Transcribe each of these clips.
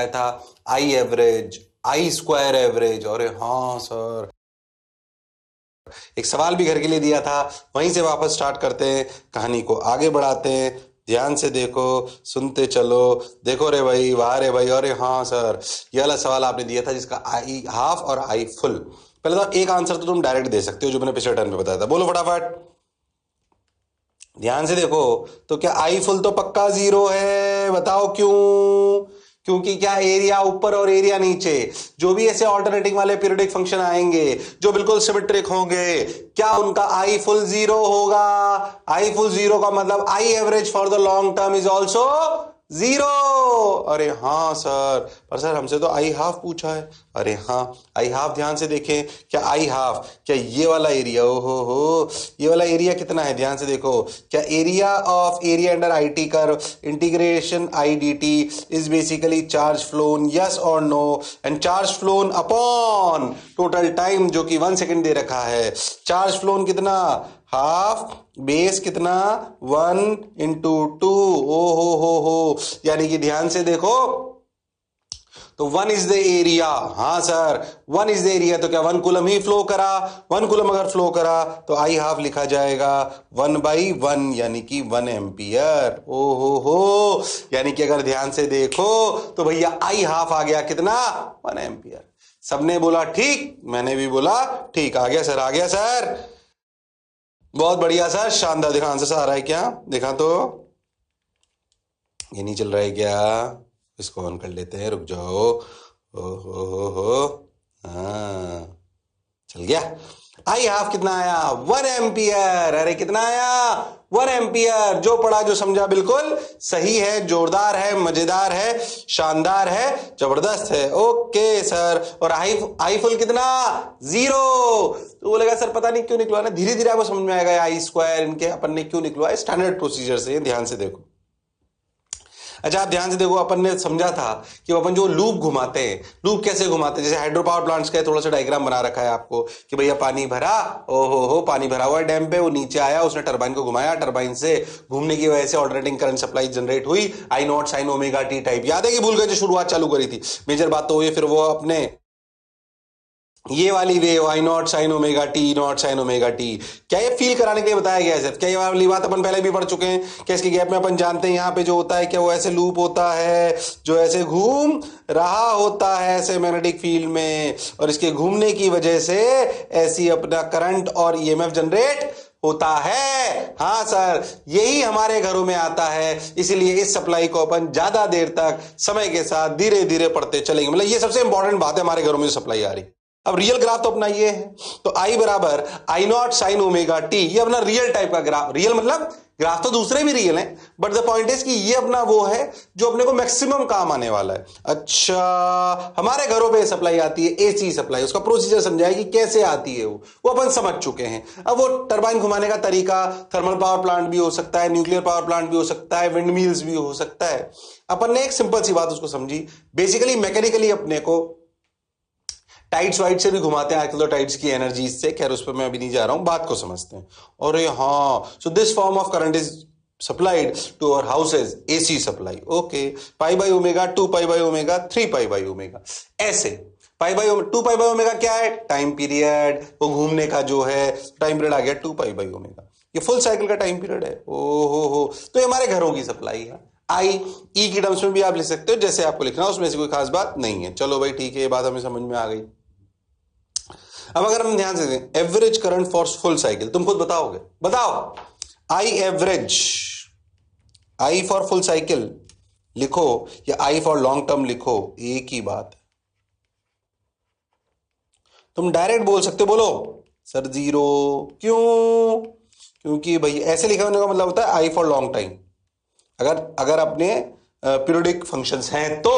था I average, I square average. अरे हाँ सर, एक सवाल भी घर के लिए दिया था, वहीं से वापस स्टार्ट करते हैं, कहानी को आगे बढ़ाते हैं। ध्यान से देखो, सुनते चलो। देखो रे भाई, वाह रे भाई, अरे हाँ सर, ये वाला सवाल आपने दिया था जिसका आई हाफ और आई फुल। पहले तो एक आंसर तो तुम डायरेक्ट दे सकते हो जो मैंने पिछले टर्न पे बताया था, बोलो फटाफट। ध्यान से देखो, तो क्या आई फुल तो पक्का जीरो है, बताओ क्यों? क्योंकि क्या एरिया ऊपर और एरिया नीचे, जो भी ऐसे ऑल्टरनेटिंग वाले पीरियोडिक फंक्शन आएंगे जो बिल्कुल सिमेट्रिक होंगे, क्या उनका आई फुल जीरो होगा? आई फुल जीरो का मतलब आई average for the long term is also zero. अरे हाँ सर, पर सर हमसे तो आई हाफ पूछा है। अरे हाँ, आई हाफ ध्यान से देखें, क्या आई हाफ, क्या ये वाला एरिया, ओहो हो, ये वाला एरिया कितना है? ध्यान से देखो, क्या area of area under I T curve integration I D T is basically charge flown, yes और no? And charge flown upon total time जो कि 1 सेकेंड दे रखा है। चार्ज फ्लोन कितना? हाफ, बेस कितना? 1 इंटू 2। ओ हो, यानी कि ध्यान से देखो, तो 1 इज द एरिया। हाँ सर, 1 इज द एरिया, तो क्या 1 कूलम ही फ्लो करा? 1 कूलम अगर फ्लो करा तो आई हाफ लिखा जाएगा 1/1, यानी कि 1 एम्पियर। ओ हो, यानी कि अगर ध्यान से देखो तो भैया आई हाफ आ गया कितना? 1 एम्पियर। सबने बोला ठीक, मैंने भी बोला ठीक। आ गया सर, आ गया सर, बहुत बढ़िया सर, शानदार। देखा आंसर आ रहा है क्या? देखा तो ये नहीं चल रहा है क्या? इसको ऑन कर लेते हैं, रुक जाओ। ओ हो, हाँ चल गया। आई हाफ कितना आया? 1 एम्पियर। अरे कितना आया? 1 एम्पियर। जो पढ़ा जो समझा बिल्कुल सही है, जोरदार है, मजेदार है, शानदार है, जबरदस्त है। Okay sir. और आई फुल कितना? जीरो। तो बोलेगा सर पता नहीं क्यों निकलवा ना, धीरे धीरे आपको समझ में आएगा आई स्क्वायर इनके अपन ने क्यों निकलवाया, स्टैंडर्ड प्रोसीजर से। ध्यान से देखो, अच्छा आप ध्यान से देखो, अपन ने समझा था कि अपन जो लूप घुमाते हैं, लूप कैसे घुमाते हैं, जैसे हाइड्रो पावर प्लांट्स का थोड़ा सा डायग्राम बना रखा है आपको कि भैया पानी भरा, ओहो हो, पानी भरा हुआ है डैम पे, वो नीचे आया, उसने टरबाइन को घुमाया, टरबाइन से घूमने की वजह से ऑल्टरनेटिंग करंट सप्लाई जनरेट हुई, I naught sine omega T type. याद है कि भूल गए जो शुरुआत चालू करी थी? मेजर बात तो हुई, फिर वो अपने ये वाली wave I naught sine omega T, not sine omega T, क्या ये फील कराने के लिए बताया गया है सिर्फ? क्या ये वाली बात अपन पहले भी पढ़ चुके हैं? क्या इसके गैप में अपन जानते हैं यहाँ पे जो होता है क्या वो ऐसे लूप होता है जो ऐसे घूम रहा होता है ऐसे मैग्नेटिक फील्ड में, और इसके घूमने की वजह से ऐसी अपना करंट और ईएमएफ जनरेट होता है। हाँ सर, यही हमारे घरों में आता है, इसलिए इस सप्लाई को अपन ज्यादा देर तक समय के साथ धीरे धीरे पढ़ते चलेंगे। मतलब ये सबसे इंपॉर्टेंट बात है, हमारे घरों में जो सप्लाई आ रही। अब रियल ग्राफ तो अपना ये है, तो आई बराबर आई नॉट साइन ओमेगा टी, ये अपना रियल टाइप का ग्राफ। रियल मतलब ग्राफ तो दूसरे भी रियल हैं, बट द पॉइंट इज कि ये अपना वो है जो अपने को मैक्सिमम काम आने वाला है। अच्छा, हमारे घरों पे सप्लाई आती है एसी सप्लाई, उसका प्रोसीजर समझाए कि कैसे आती है वो अपन समझ चुके हैं। अब वो टरबाइन घुमाने का तरीका थर्मल पावर प्लांट भी हो सकता है, न्यूक्लियर पावर प्लांट भी हो सकता है, विंड मिल्स भी हो सकता है। अपन ने एक सिंपल सी बात उसको समझी, बेसिकली मैकेनिकली अपने को टाइड्स वाइड से भी घुमाते हैं आजकल तो टाइड्स की एनर्जी से, खैर उस पर मैं अभी नहीं जा रहा हूं, बात को समझते हैं। और हाँ, so this form of current is supplied to our houses, AC supply. Okay, pi by omega, 2 pi by omega, 3 pi by omega, ऐसे। Pi by 2 pi by omega क्या है? टाइम पीरियड, वो घूमने का जो है टाइम पीरियड आ गया 2 pi by omega, ये फुल साइकिल का टाइम पीरियड है। ओहो हो, तो ये हमारे घरों की सप्लाई है। आई ई की टर्म्स में भी आप लिख सकते हो, जैसे आपको लिखना, उसमें से कोई खास बात नहीं है। चलो भाई ठीक है, ये बात हमें समझ में आ गई। अब अगर हम ध्यान से देखें, average current for full cycle, तुम खुद बताओगे, बताओ। I average, I for full cycle लिखो या आई फॉर लॉन्ग टर्म लिखो, एक ही बात है। तुम डायरेक्ट बोल सकते हो, बोलो सर जीरो। क्यों? क्योंकि भाई ऐसे लिखा होने का मतलब होता है आई फॉर लॉन्ग टाइम। अगर अपने पीरियोडिक फंक्शंस हैं तो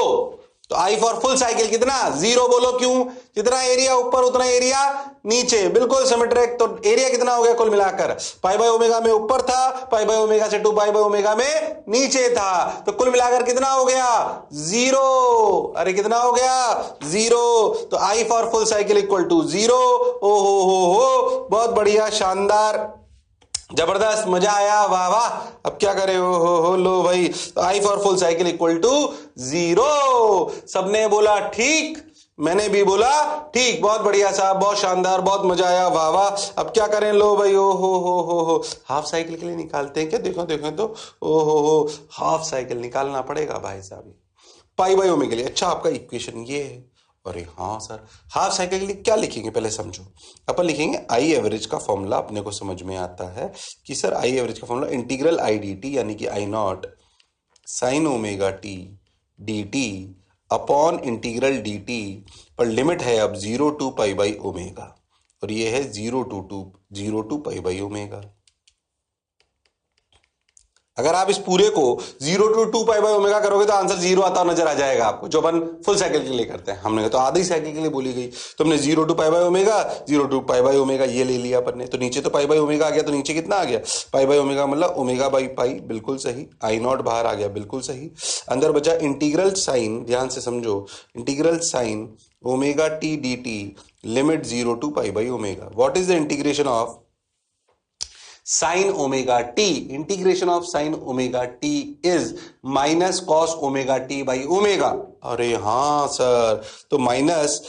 आई फॉर फुल साइकिल कितना? जीरो। बोलो क्यों? जितना एरिया ऊपर उतना एरिया नीचे, बिल्कुल सिमेट्रिक। तो एरिया कितना हो गया कुल मिलाकर? पाई बाई ओमेगा में ऊपर था, पाई बाई ओमेगा से 2 पाई बाई ओमेगा में नीचे था, तो कुल मिलाकर कितना हो गया? जीरो। अरे कितना हो गया? जीरो। तो I for full cycle equal to zero. ओ हो, बहुत बढ़िया, शानदार। जबरदस्त, मजा आया, वाह वाह। अब क्या करें, हो लो भाई। तो I for full cycle equal to 0। सबने बोला ठीक, मैंने भी बोला ठीक। बहुत बढ़िया साहब, बहुत शानदार, बहुत मजा आया, वाह वाह। अब क्या करें, लो भाई, ओ हो। हाफ साइकिल के लिए निकालते हैं क्या? देखो देखो तो, ओ हो, हाफ साइकिल निकालना पड़ेगा भाई साहब। पाई बाई ओमेगा के लिए। अच्छा, आपका इक्वेशन ये है। अरे हाँ सर, हाफ साइकिल के लिए क्या लिखेंगे पहले समझो। अपन लिखेंगे आई एवरेज का फॉर्मूला। अपने को समझ में आता है कि सर आई एवरेज का formula integral I D T, यानी कि I naught sine omega T D T upon integral D T, पर लिमिट है अब 0 टू पाई बाई ओमेगा, और ये है 0 टू पाई बाई ओमेगा। अगर आप इस पूरे को 0 टू 2 पाई बाई ओमेगा करोगे तो आंसर 0 आता नजर आ जाएगा आपको, जो अपन फुल साइकिल के लिए करते हैं। हमने तो आधी साइकिल के लिए बोली गई, तो हमने 0 to pi by omega, 0 to pi by omega ये ले लिया अपन ने। तो नीचे तो पाई बाई ओमेगा आ गया, तो नीचे कितना आ गया, पाई बाई ओमेगा, मतलब ओमेगा बाई पाई, बिल्कुल सही। आई नॉट बाहर आ गया, बिल्कुल सही। अंदर बचा इंटीग्रल साइन, ध्यान से समझो, integral sine omega T D T, limit 0 to pi by omega. What is the integration of sine omega t? Integration of sine omega t is minus cos omega T by omega. अरे हाँ sir, तो minus,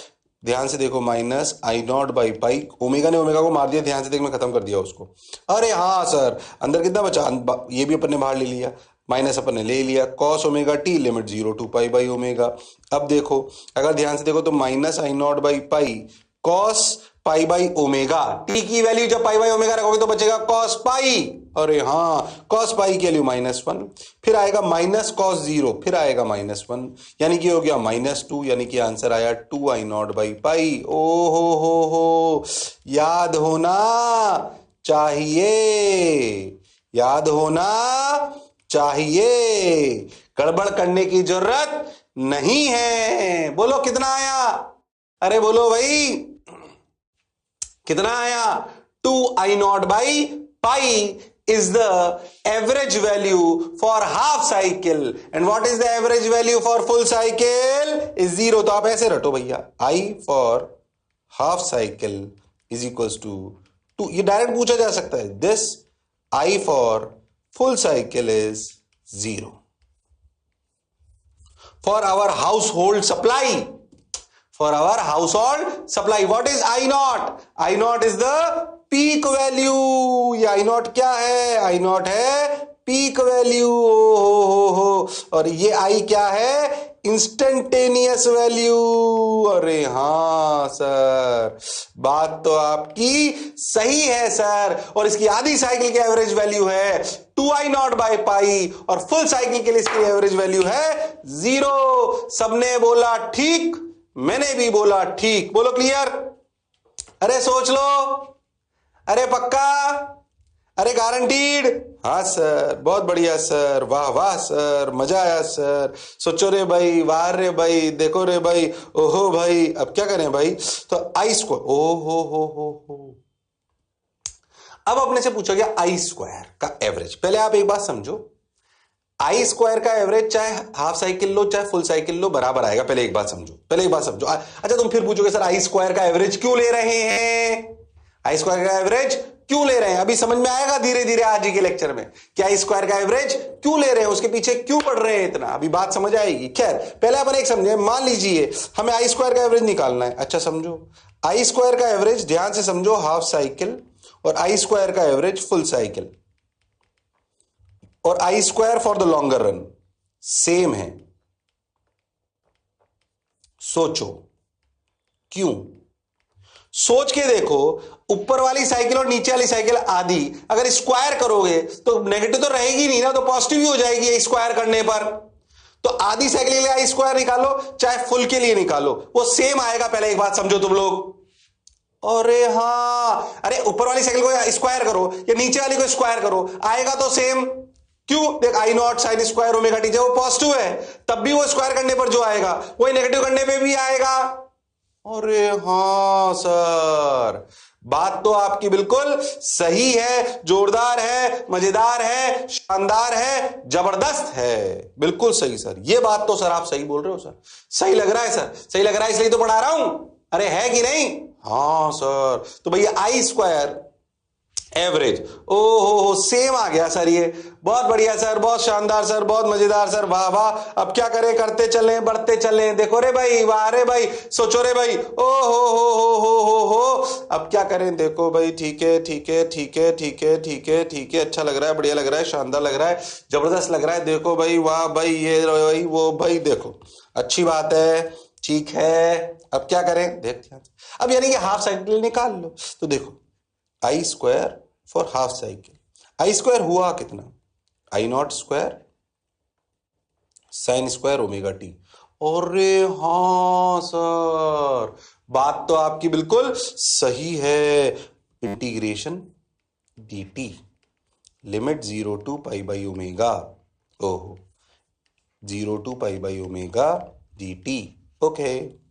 ध्यान से देखो, minus I naught by pi, omega ने omega को मार दिया, ध्यान से देख, मैं खत्म कर दिया उसको। अरे हाँ सर, अंदर कितना बचा, ये भी अपन ने बाहर ले लिया, माइनस अपन ने ले लिया, cos omega t, limit 0 to pi by omega. अब देखो, अगर ध्यान से देखो तो minus I naught by pi cos pi by omega, t की वैल्यू जब पाई बाई ओमेगा रखोगे तो बचेगा कॉस पाई। अरे हाँ, कॉस पाई की वैल्यू -1, फिर आएगा माइनस कॉस 0, फिर आएगा -1, यानी कि हो गया -2, यानी कि आंसर आया 2 आई नॉट बाई पाई। ओ हो, याद होना चाहिए, याद होना चाहिए, गड़बड़ करने की जरूरत नहीं है। बोलो कितना आया, अरे बोलो भाई कितना आया। 2 I naught by pi is the average value for half cycle, and what is the average value for full cycle is 0। तो आप ऐसे रटो भैया, I for half cycle is equals to 2। ये डायरेक्ट पूछा जा सकता है, this I for full cycle is 0 for our household supply। For our household supply, what is I naught? I naught is the peak value। ये I naught क्या है? I naught है peak value. हो और ये I क्या है? Instantaneous value. अरे हाँ सर, बात तो आपकी सही है सर। और इसकी आधी साइकिल की एवरेज वैल्यू है 2 आई नॉट बाई पाई, और फुल साइकिल के लिए इसकी एवरेज वैल्यू है 0। सबने बोला ठीक, मैंने भी बोला ठीक। बोलो क्लियर? अरे सोच लो, अरे पक्का, अरे गारंटीड? हाँ सर, बहुत बढ़िया सर, वाह वाह सर, मजा आया सर। सोचो रे भाई, वाह रे भाई, देखो रे भाई, ओहो भाई। अब क्या करें भाई, तो आई स्क्वायर, ओ हो। अब अपने से पूछा गया आई स्क्वायर का एवरेज। पहले आप एक बात समझो, आई स्क्वायर का एवरेज चाहे हाफ साइकिल लो चाहे फुल साइकिल लो बराबर आएगा। पहले एक बात समझो, पहले एक बात समझो। अच्छा, तुम फिर पूछोगे सर आई स्क्वायर का एवरेज क्यों ले रहे हैं, आई स्क्वायर का एवरेज क्यों ले रहे हैं? अभी समझ में आएगा धीरे धीरे आज ही के लेक्चर में कि आई स्क्वायर का एवरेज क्यों ले रहे हैं, उसके पीछे क्यों पढ़ रहे हैं इतना, अभी बात समझ आएगी। खैर, पहले अपन एक समझे, मान लीजिए हमें आई स्क्वायर का एवरेज निकालना है। अच्छा समझो, आई स्क्वायर का एवरेज ध्यान से समझो, हाफ साइकिल और आई स्क्वायर का एवरेज फुल साइकिल और I square for the longer run same है। सोचो क्यों, सोच के देखो, ऊपर वाली साइकिल और नीचे वाली साइकिल आधी, अगर स्क्वायर करोगे तो नेगेटिव तो रहेगी नहीं ना, तो पॉजिटिव ही हो जाएगी स्क्वायर करने पर। तो आधी साइकिल के लिए आई स्क्वायर निकालो चाहे फुल के लिए निकालो, वो सेम आएगा। पहले एक बात समझो तुम लोग। अरे हाँ, अरे ऊपर वाली साइकिल को स्क्वायर करो या नीचे वाली को स्क्वायर करो, आएगा तो सेम। क्यों? देख, I naught sine square omega T, वो पॉजिटिव है तब भी वो स्क्वायर करने पर जो आएगा वही नेगेटिव करने पे भी आएगा। अरे हाँ सर, बात तो आपकी बिल्कुल सही है, जोरदार है, मजेदार है, शानदार है, जबरदस्त है, बिल्कुल सही सर। ये बात तो सर आप सही बोल रहे हो सर, सही लग रहा है सर, सही लग रहा है, इसलिए तो पढ़ा रहा हूं। अरे है कि नहीं? हाँ सर। तो भैया आई स्क्वायर एवरेज। ओ हो, सेम आ गया सर, ये बहुत बढ़िया सर, बहुत शानदार सर, बहुत मजेदार सर, वाह वाह। अब क्या करें, करते चले बढ़ते चले, देखो रे भाई, वाह रे भाई, सोचो रे भाई, ओ हो। अब क्या करें, देखो भाई, ठीक है ठीक है ठीक है ठीक है ठीक है ठीक है, अच्छा लग रहा है, बढ़िया लग रहा है, शानदार लग रहा है, जबरदस्त लग रहा है, देखो भाई, वाह भाई, ये भाई वो भाई, देखो अच्छी बात है, ठीक है। अब क्या करें, देखते हैं। अब यानी कि हाफ साइकिल निकाल लो, तो देखो I square for half cycle, I square हुआ कितना, I naught square sine square omega T. अरे हाँ सर, बात तो आपकी बिल्कुल सही है। Integration D T, limit 0 to pi by omega, ओहो, 0 to pi by omega D T, okay,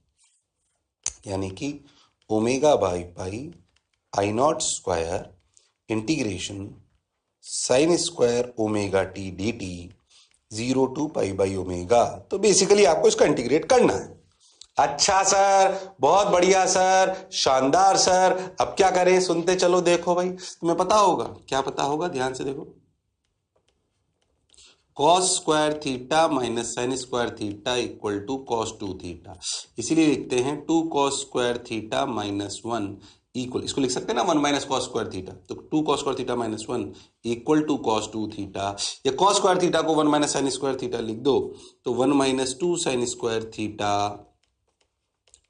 यानी कि omega by pi I naught square integration sine square omega T D T 0 to pi by omega. तो basically आपको इसका integrate करना है। अच्छा sir, बहुत बढ़िया सर, शानदार सर। अब क्या करें, सुनते चलो, देखो भाई, तुम्हें पता होगा, क्या पता होगा, ध्यान से देखो, cos square theta minus sine square theta equal to cos two theta. इसीलिए लिखते हैं 2 cos square theta minus 1 equal, इसको लिख सकते हैं ना 1 माइनस कॉस स्क्वायर थीटा, तो 2 cos square theta minus 1 equal to cos two theta, या कॉस स्क्वायर थीटा को 1 माइनस साइन स्क्वायर थीटा लिख दो, तो 1 minus 2 sine square theta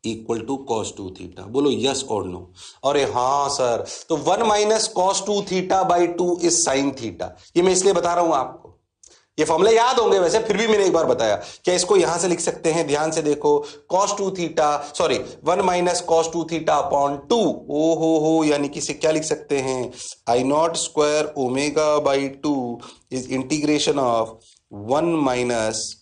equal to cos two theta. बोलो यस और नो। अरे हाँ सर, तो 1 minus cos two theta by 2 is sine theta. ये मैं इसलिए बता रहा हूं आपको, ये फॉर्मूले याद होंगे वैसे, फिर भी मैंने एक बार बताया। क्या इसको यहां से लिख सकते हैं, ध्यान से देखो, cos 2 theta, sorry 1 minus cos 2 theta upon 2, ओ हो, यानी कि इसे क्या लिख सकते हैं, I naught square omega by 2 is integration of 1 minus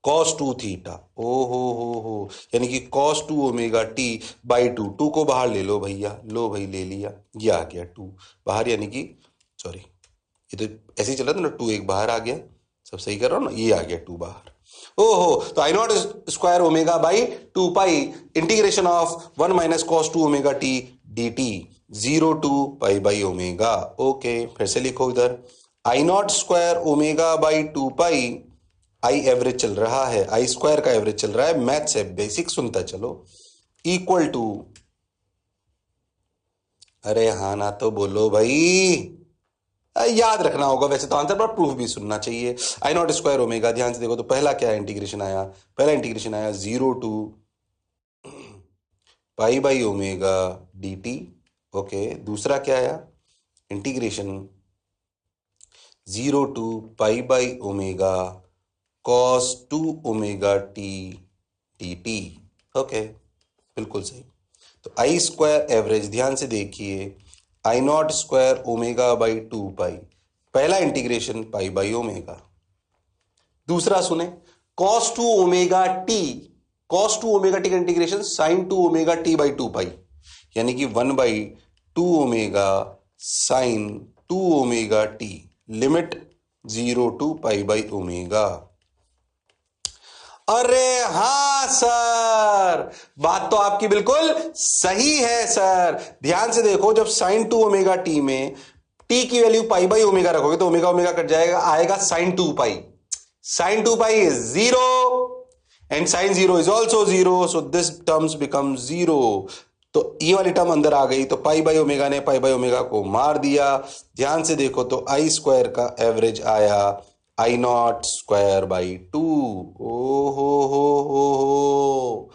cos 2 theta, ओ हो, यानी कि cos 2 ओमेगा टी बाई 2, 2 को बाहर ले लो भैया, लो भाई ले लिया, ये आ गया 2 बाहर, यानी कि सॉरी, ये तो ऐसे ही चला था ना, 2 एक बाहर आ गया, सब सही कर रहा हूं ना, ये आ गया 2 बाहर, ओहो, तो I naught square omega by 2 pi integration of 1 minus cos 2 omega T D T 0 to pi by omega. Okay, फिर से लिखो इधर, I naught square omega by 2 pi, I average चल रहा है, आई स्क्वायर का एवरेज चल रहा है, मैथ से बेसिक सुनता चलो, इक्वल टू, अरे हाँ ना तो बोलो भाई, याद रखना होगा वैसे तो आंसर, पर प्रूफ भी सुनना चाहिए। आई नॉट स्क्वायर ओमेगा, ध्यान से देखो, तो पहला क्या इंटीग्रेशन आया, पहला इंटीग्रेशन आया 0 to pi by omega D T, okay, दूसरा क्या आया, integration 0 to pi by omega cos 2 omega T D T, okay, बिल्कुल सही। तो आई स्क्वायर एवरेज, ध्यान से देखिए, I naught square omega by 2 pi, पहला इंटीग्रेशन पाई बाई ओमेगा, दूसरा सुने cos 2 omega T, cos 2 omega T का integration sine 2 omega T by 2 pi, यानी कि 1 by 2 omega sine 2 omega t, limit 0 to pi by omega. अरे हाँ sir, बात तो आपकी बिल्कुल सही है सर। ध्यान से देखो, जब साइन 2 ओमेगा टी में टी की वैल्यू पाई बाई ओमेगा रखोगे तो ओमेगा ओमेगा कट जाएगा, आएगा sine 2 pi, sine 2 pi is 0 and sine 0 is also 0, so this terms become 0। तो ये वाली टर्म अंदर आ गई, तो पाई बाई ओमेगा ने पाई बाई ओमेगा को मार दिया। ध्यान से देखो, तो आई स्क्वायर का एवरेज आया आई नॉट स्क्वायर बाई 2, ओ हो,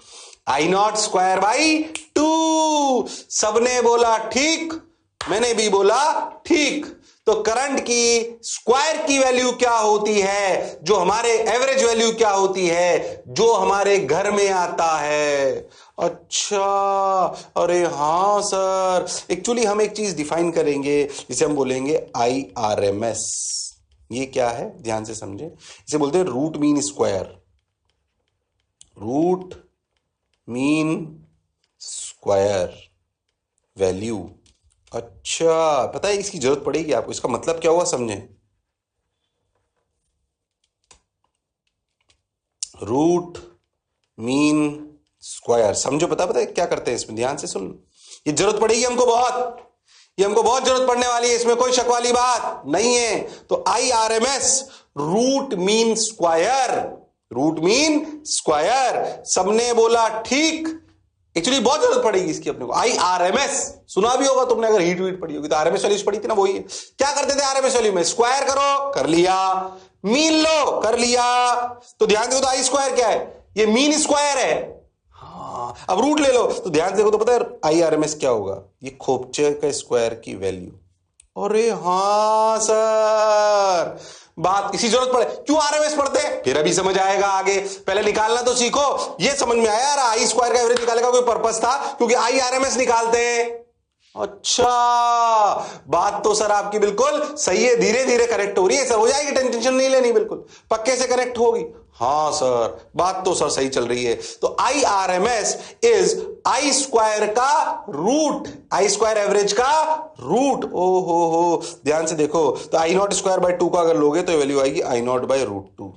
आई नॉट स्क्वायर बाई 2। सबने बोला ठीक, मैंने भी बोला ठीक। तो करंट की स्क्वायर की वैल्यू क्या होती है, जो हमारे एवरेज वैल्यू क्या होती है, जो हमारे घर में आता है। अच्छा, अरे हाँ सर, एक्चुअली हम एक चीज डिफाइन करेंगे जिसे हम बोलेंगे IRMS। ये क्या है, ध्यान से समझे, इसे बोलते हैं root mean square, root mean square value. अच्छा, पता है इसकी जरूरत पड़ेगी आपको, इसका मतलब क्या हुआ समझे, रूट मीन स्क्वायर, समझो, पता है क्या करते हैं इसमें, ध्यान से सुन, ये जरूरत पड़ेगी हमको बहुत, ये हमको बहुत जरूरत पड़ने वाली है, इसमें कोई शक वाली बात नहीं है। तो IRMS root mean square, root mean square, सबने बोला ठीक। एक्चुअली बहुत जरूरत पड़ेगी इसकी अपने को। IRMS सुना भी होगा तुमने, अगर हीट वीट पढ़ी होगी तो RMS वैल्यूज पढ़ी थी ना, वही है। क्या करते थे RMS वैल्यू में? स्क्वायर करो, कर लिया, मीन लो, कर लिया। तो ध्यान देखो तो आई स्क्वायर क्या है? ये मीन स्क्वायर है। हाँ, अब रूट ले लो तो ध्यान से देखो तो पता है IRMS क्या होगा? ये खोपचे का स्क्वायर की वैल्यू। अरे हाँ सर, बात इसी जरूरत पड़े क्यों RMS पढ़ते हैं, फिर अभी समझ आएगा आगे। पहले निकालना तो सीखो। ये समझ में आया यार, आई स्क्वायर का एवरेज निकालने का कोई पर्पस था, क्योंकि IRMS निकालते हैं। अच्छा, बात तो सर आपकी बिल्कुल सही है, धीरे धीरे करेक्ट हो रही है सर, हो जाएगी, टेंशन नहीं लेनी, बिल्कुल पक्के से करेक्ट होगी। हाँ सर, बात तो सर सही चल रही है। तो IRMS इज आई स्क्वायर का रूट, आई स्क्वायर एवरेज का रूट। ओ हो, ध्यान से देखो तो I0 स्क्वायर बाय 2 का अगर लोगे तो वैल्यू आएगी I0 by root 2।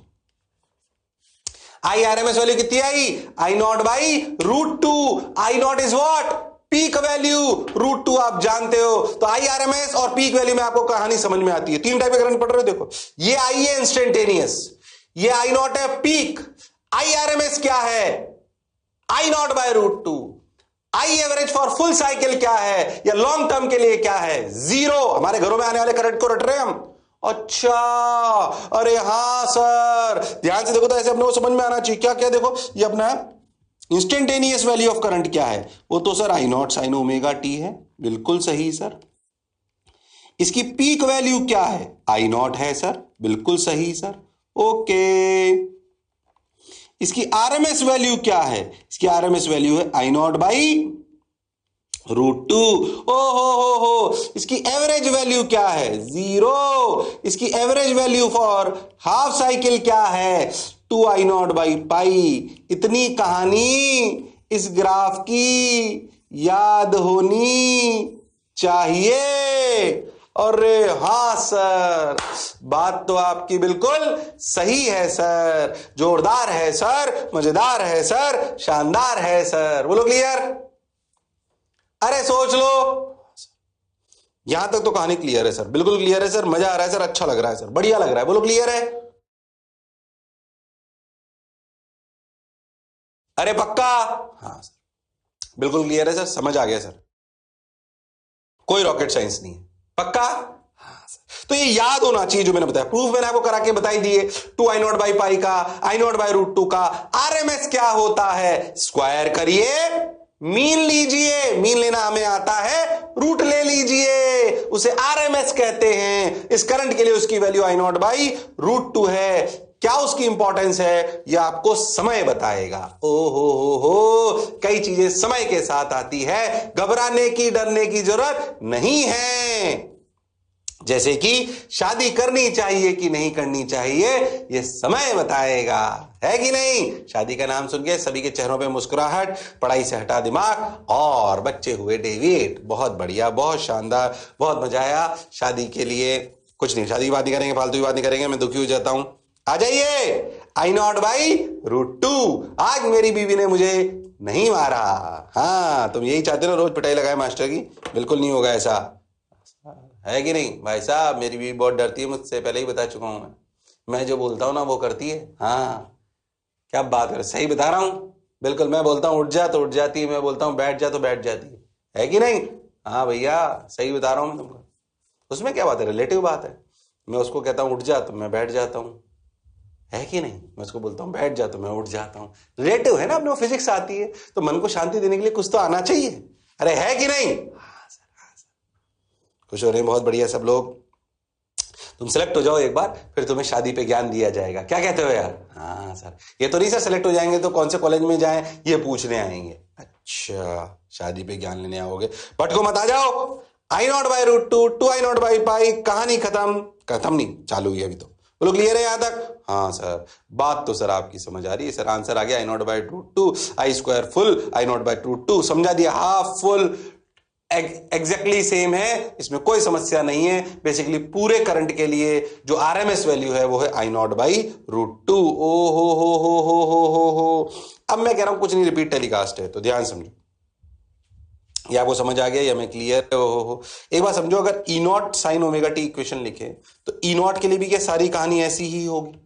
IRMS value कितनी आई? I0 by root 2। I0 is what? Peak value. Root 2 आप जानते हो। तो IRMS और पीक वैल्यू में आपको कहानी समझ में आती है। तीन टाइप के करंट पढ़ रहे हो, देखो ये आई है इंस्टेंटेनियस, ये I0 है पीक। IRMS क्या है? I0 by root 2। I average for full cycle क्या है, या लॉन्ग टर्म के लिए क्या है? 0। हमारे घरों में आने वाले करंट को रट रहे हैं हम। अच्छा, अरे हाँ सर, ध्यान से देखो तो ऐसे अपने को समझ में आना चाहिए। क्या क्या देखो, ये अपना इंस्टेंटेनियस वैल्यू ऑफ करंट क्या है? वो तो sir I0 sign omega T है, बिल्कुल सही सर। इसकी पीक वैल्यू क्या है? I0 है सर, बिल्कुल सही सर, ओके। इसकी RMS वैल्यू क्या है? इसकी RMS वैल्यू है I0 बाई रूट 2। ओ हो, इसकी एवरेज वैल्यू क्या है? 0। इसकी average value for half cycle क्या है? 2I0 by pi. इतनी कहानी इस ग्राफ की याद होनी चाहिए। अरे हाँ सर, बात तो आपकी बिल्कुल सही है सर, जोरदार है सर, मजेदार है सर, शानदार है सर। बोलो क्लियर? अरे सोच लो, यहां तक तो कहानी क्लियर है सर, बिल्कुल क्लियर है सर, मजा आ रहा है सर, अच्छा लग रहा है सर, बढ़िया लग रहा है। बोलो क्लियर है? अरे पक्का? हाँ सर, बिल्कुल क्लियर है सर, समझ आ गया सर, कोई रॉकेट साइंस नहीं है। पक्का? हाँ सर। तो ये याद होना चाहिए जो मैंने बताया। प्रूफ मैंने आपको करा के बताई दिए। 2I0 बाई पाई का, I0 बाई रूट 2 का RMS क्या होता है? स्क्वायर करिए, मीन लीजिए, मीन लेना हमें आता है, रूट ले लीजिए, उसे RMS कहते हैं। इस करंट के लिए उसकी वैल्यू I0 बाई रूट 2 है। क्या उसकी इंपॉर्टेंस है यह आपको समय बताएगा। ओ हो, कई चीजें समय के साथ आती है, घबराने की डरने की जरूरत नहीं है। जैसे कि शादी करनी चाहिए कि नहीं करनी चाहिए, यह समय बताएगा, है कि नहीं? शादी का नाम सुन के सभी के चेहरों पे मुस्कुराहट, पढ़ाई से हटा दिमाग, और बच्चे हुए डेविड। बहुत बढ़िया, बहुत शानदार, बहुत मजा आया। शादी के लिए कुछ नहीं, शादी की बात नहीं करेंगे, फालतू की बात नहीं करेंगे, मैं दुखी हो जाता हूं। आ जाइए, I0 बाई रूट 2। आज मेरी बीवी ने मुझे नहीं मारा। हाँ, तुम यही चाहते हो ना, रोज पिटाई लगाए मास्टर की? बिल्कुल नहीं होगा ऐसा, है कि नहीं भाई साहब? मेरी बीवी बहुत डरती है मुझसे, पहले ही बता चुका हूं मैं जो बोलता हूं ना वो करती है। हाँ, क्या बात कर, सही बता रहा हूं, बिल्कुल। मैं बोलता हूं उठ जा तो उठ जाती है, मैं बोलता हूं बैठ जा तो बैठ जाती है कि नहीं? हाँ भैया, सही बता रहा हूं मैं तुमको, उसमें क्या बात है, रिलेटिव बात है। मैं उसको कहता हूं उठ जा तो मैं बैठ जाता हूं, है कि नहीं? मैं उसको बोलता हूं बैठ जा तो मैं उठ जाता हूं। रिलेटिव है ना, अपने को फिजिक्स आती है, तो मन को शांति देने के लिए कुछ तो आना चाहिए। अरे है कि नहीं? हाँ सर, हाँ सर, खुश हो रहे हैं, बहुत बढ़िया सब लोग। तुम सेलेक्ट हो जाओ एक बार, फिर तुम्हें शादी पे ज्ञान दिया जाएगा। क्या कहते हो यार? हाँ सर, ये तो नहीं सर सेलेक्ट हो जाएंगे तो कौन से कॉलेज में जाएं ये पूछने आएंगे। अच्छा, शादी पे ज्ञान लेने आओगे, भटको मत, आ जाओ। I0 by root 2, 2I0 by pi, कहानी खत्म। खत्म नहीं, चालू ही अभी तो। बोलो क्लियर है यहां तक? हाँ सर, बात तो सर आपकी समझ आ रही है सर। आंसर आ गया I0 by root 2, I square full, I0 by root 2, समझा दिया, हाफ फुल एग्जैक्टली सेम है, इसमें कोई समस्या नहीं है। बेसिकली पूरे करंट के लिए जो RMS वैल्यू है वो है I0 बाई रूट 2। ओ हो। अब मैं कह रहा हूं कुछ नहीं, रिपीट टेलीकास्ट है, तो ध्यान समझो। ये आपको समझ आ गया या मैं क्लियर हो? एक बात समझो, अगर E naught sine omega T equation लिखे तो ई नॉट के लिए भी क्या सारी कहानी ऐसी ही होगी?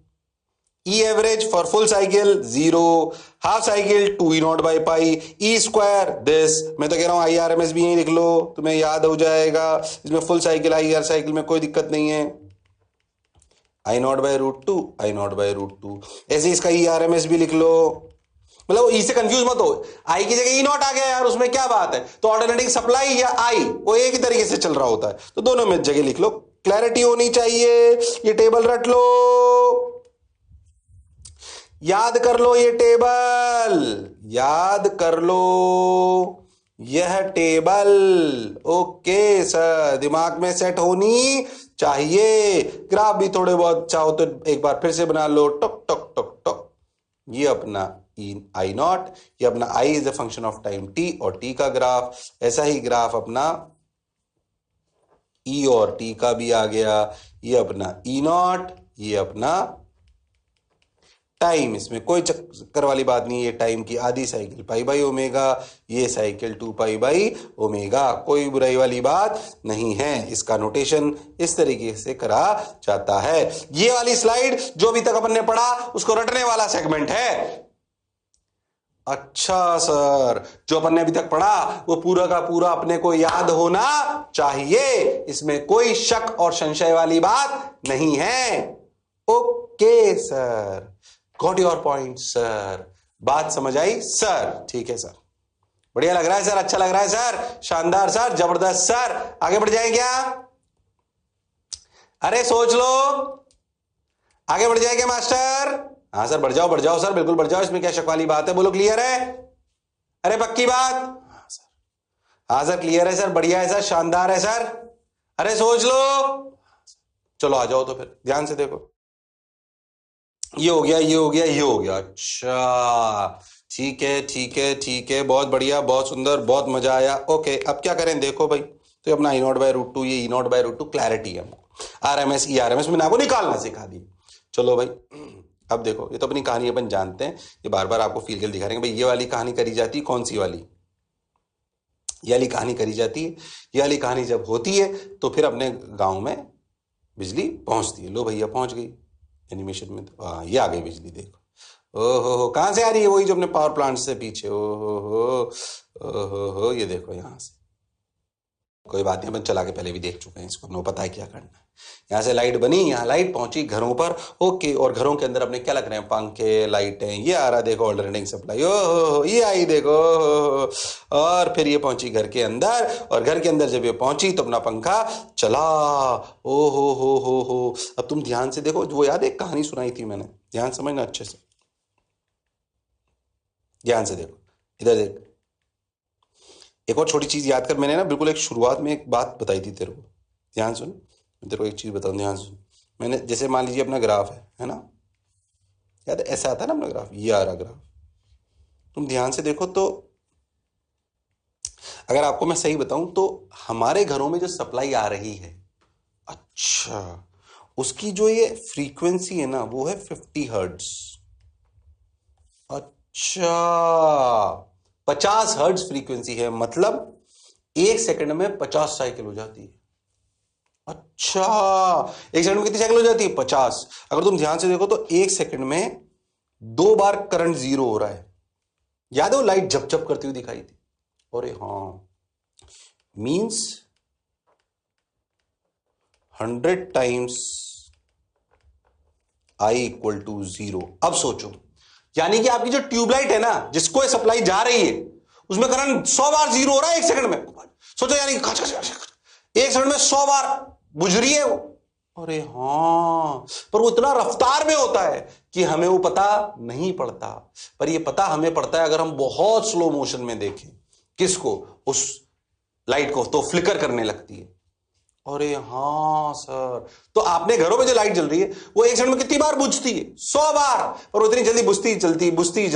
E average for full cycle 0, half cycle 2 E naught by pi, E square this. मैं तो कह रहा हूं आई आर एम एस भी यही लिख लो, तुम्हें याद हो जाएगा। इसमें full cycle I R cycle में कोई दिक्कत नहीं है। I naught by root two, I naught by root two. ऐसे इसका ई आर एम एस भी लिख लो। मतलब ई से कंफ्यूज मत हो, आई की जगह ई नॉट आ गया यार, उसमें क्या बात है? तो ऑल्टरनेटिंग सप्लाई या आई वो एक ही तरीके से चल रहा होता है, तो दोनों में जगह लिख लो। क्लैरिटी होनी चाहिए। ये टेबल रट लो, याद कर लो, ये टेबल याद कर लो, यह टेबल। ओके सर, दिमाग में सेट होनी चाहिए। ग्राफ भी थोड़े बहुत चाहो तो एक बार फिर से बना लो, टक टक टक टक। ये अपना आई नॉट, ये अपना I is a function of time T और टी का ग्राफ। ऐसा ही ग्राफ अपना ई और टी का भी आ गया। ये अपना ई नॉट, ये अपना टाइम, इसमें कोई चक्कर वाली बात नहीं। ये टाइम की आधी साइकिल पाई बाई ओमेगा, ये साइकिल 2 पाई बाई ओमेगा, कोई बुराई वाली बात नहीं है। इसका नोटेशन इस तरीके से करा जाता है। ये वाली स्लाइड जो अभी तक अपन ने पढ़ा उसको रटने वाला सेगमेंट है। अच्छा सर, जो अपन ने अभी तक पढ़ा वो पूरा का पूरा अपने को याद होना चाहिए, इसमें कोई शक और संशय वाली बात नहीं है। Okay sir, got your point sir, बात समझ आई सर? ठीक है सर, बढ़िया लग रहा है सर, अच्छा लग रहा है सर, शानदार सर, जबरदस्त सर। आगे बढ़ जाए क्या? अरे सोच लो, आगे बढ़ जाए क्या मास्टर? हाँ सर बढ़ जाओ सर, बिल्कुल बढ़ जाओ, इसमें क्या शक वाली बात है? बोलो क्लियर है? अरे पक्की बात? हाँ सर, हाँ सर क्लियर है सर, बढ़िया है सर, शानदार है सर। अरे सोच लो, चलो आ जाओ तो फिर ध्यान से देखो। ये हो गया, ये हो गया, ये हो गया। अच्छा ठीक है ठीक है ठीक है, बहुत बढ़िया, बहुत सुंदर, बहुत मजा आया। ओके, अब क्या करें देखो भाई, तो अपना E naught by root two, ये E naught by root two clarity है हमको। R M S E R M S मैंने आपको निकालना सिखा दी। चलो भाई, अब देखो, ये तो अपनी कहानी अपन जानते हैं, ये बार बार आपको फील कर दिखा रहे हैं भाई। ये वाली कहानी करी जाती है, कौन सी वाली? ये वाली कहानी करी जाती है। ये वाली कहानी जब होती है तो फिर अपने गांव में बिजली पहुंचती है। लो भैया पहुंच गई एनिमेशन में, तो ये आ गई बिजली, देखो। ओहो, कहां से आ रही है? वही जो अपने पावर प्लांट से पीछे। ओहो, ये देखो यहां से। कोई बात नहीं, अपन चला के पहले भी देख चुके हैं इसको, हमें पता है क्या करना है। यहाँ से लाइट बनी, यहाँ लाइट पहुंची घरों पर। ओके, और घरों के अंदर अपने क्या लग रहे हैं? पंखे, लाइटें। ये आ रहा देखो ऑल्टरनेटिंग सप्लाई, ओहो ये आई देखो। और फिर ये पहुंची घर के अंदर, और घर के अंदर जब ये पहुंची तो अपना पंखा चला। ओहो हो। अब तुम ध्यान से देखो, वो याद है कहानी सुनाई थी मैंने, ध्यान समझना अच्छे से, ध्यान से देखो, इधर देख। एक और छोटी चीज याद कर, मैंने ना बिल्कुल एक शुरुआत में एक बात बताई थी तेरे को, ध्यान सुन। मैं तेरे को एक चीज बताऊं, ध्यान सुन। मैंने जैसे मान लीजिए अपना ग्राफ है ना, याद है ऐसा आता है ना अपना ग्राफ, ये आ रहा ग्राफ। तुम ध्यान से देखो तो, अगर आपको मैं सही बताऊं तो हमारे घरों में जो सप्लाई आ रही है, अच्छा, उसकी जो ये फ्रीक्वेंसी है ना, वो है 50 हर्ट्ज। अच्छा, 50 हर्ट्ज फ्रीक्वेंसी है, मतलब 1 सेकंड में 50 साइकिल हो जाती है। अच्छा, 1 सेकंड में कितनी साइकिल हो जाती है? 50। अगर तुम ध्यान से देखो तो 1 सेकंड में 2 बार करंट जीरो हो रहा है। याद है वो लाइट झप झप करती हुई दिखाई थी? अरे हाँ, means 100 times I equal to 0। अब सोचो, यानी कि आपकी जो ट्यूबलाइट है ना, जिसको सप्लाई जा रही है, उसमें करंट 100 बार जीरो हो रहा है 1 सेकंड में। सोचो, यानी कि 1 सेकंड में 100 बार बुझ रही है वो। अरे हाँ, पर वो इतना रफ्तार में होता है कि हमें वो पता नहीं पड़ता। पर ये पता हमें पड़ता है अगर हम बहुत स्लो मोशन में देखें। किसको? उस लाइट को, तो फ्लिकर करने लगती है। अरे हाँ सर, तो आपने घरों में जो लाइट जल रही है वो 1 सेकंड में कितनी बार बुझती है? 100 बार। और उतनी जल्दी बुझती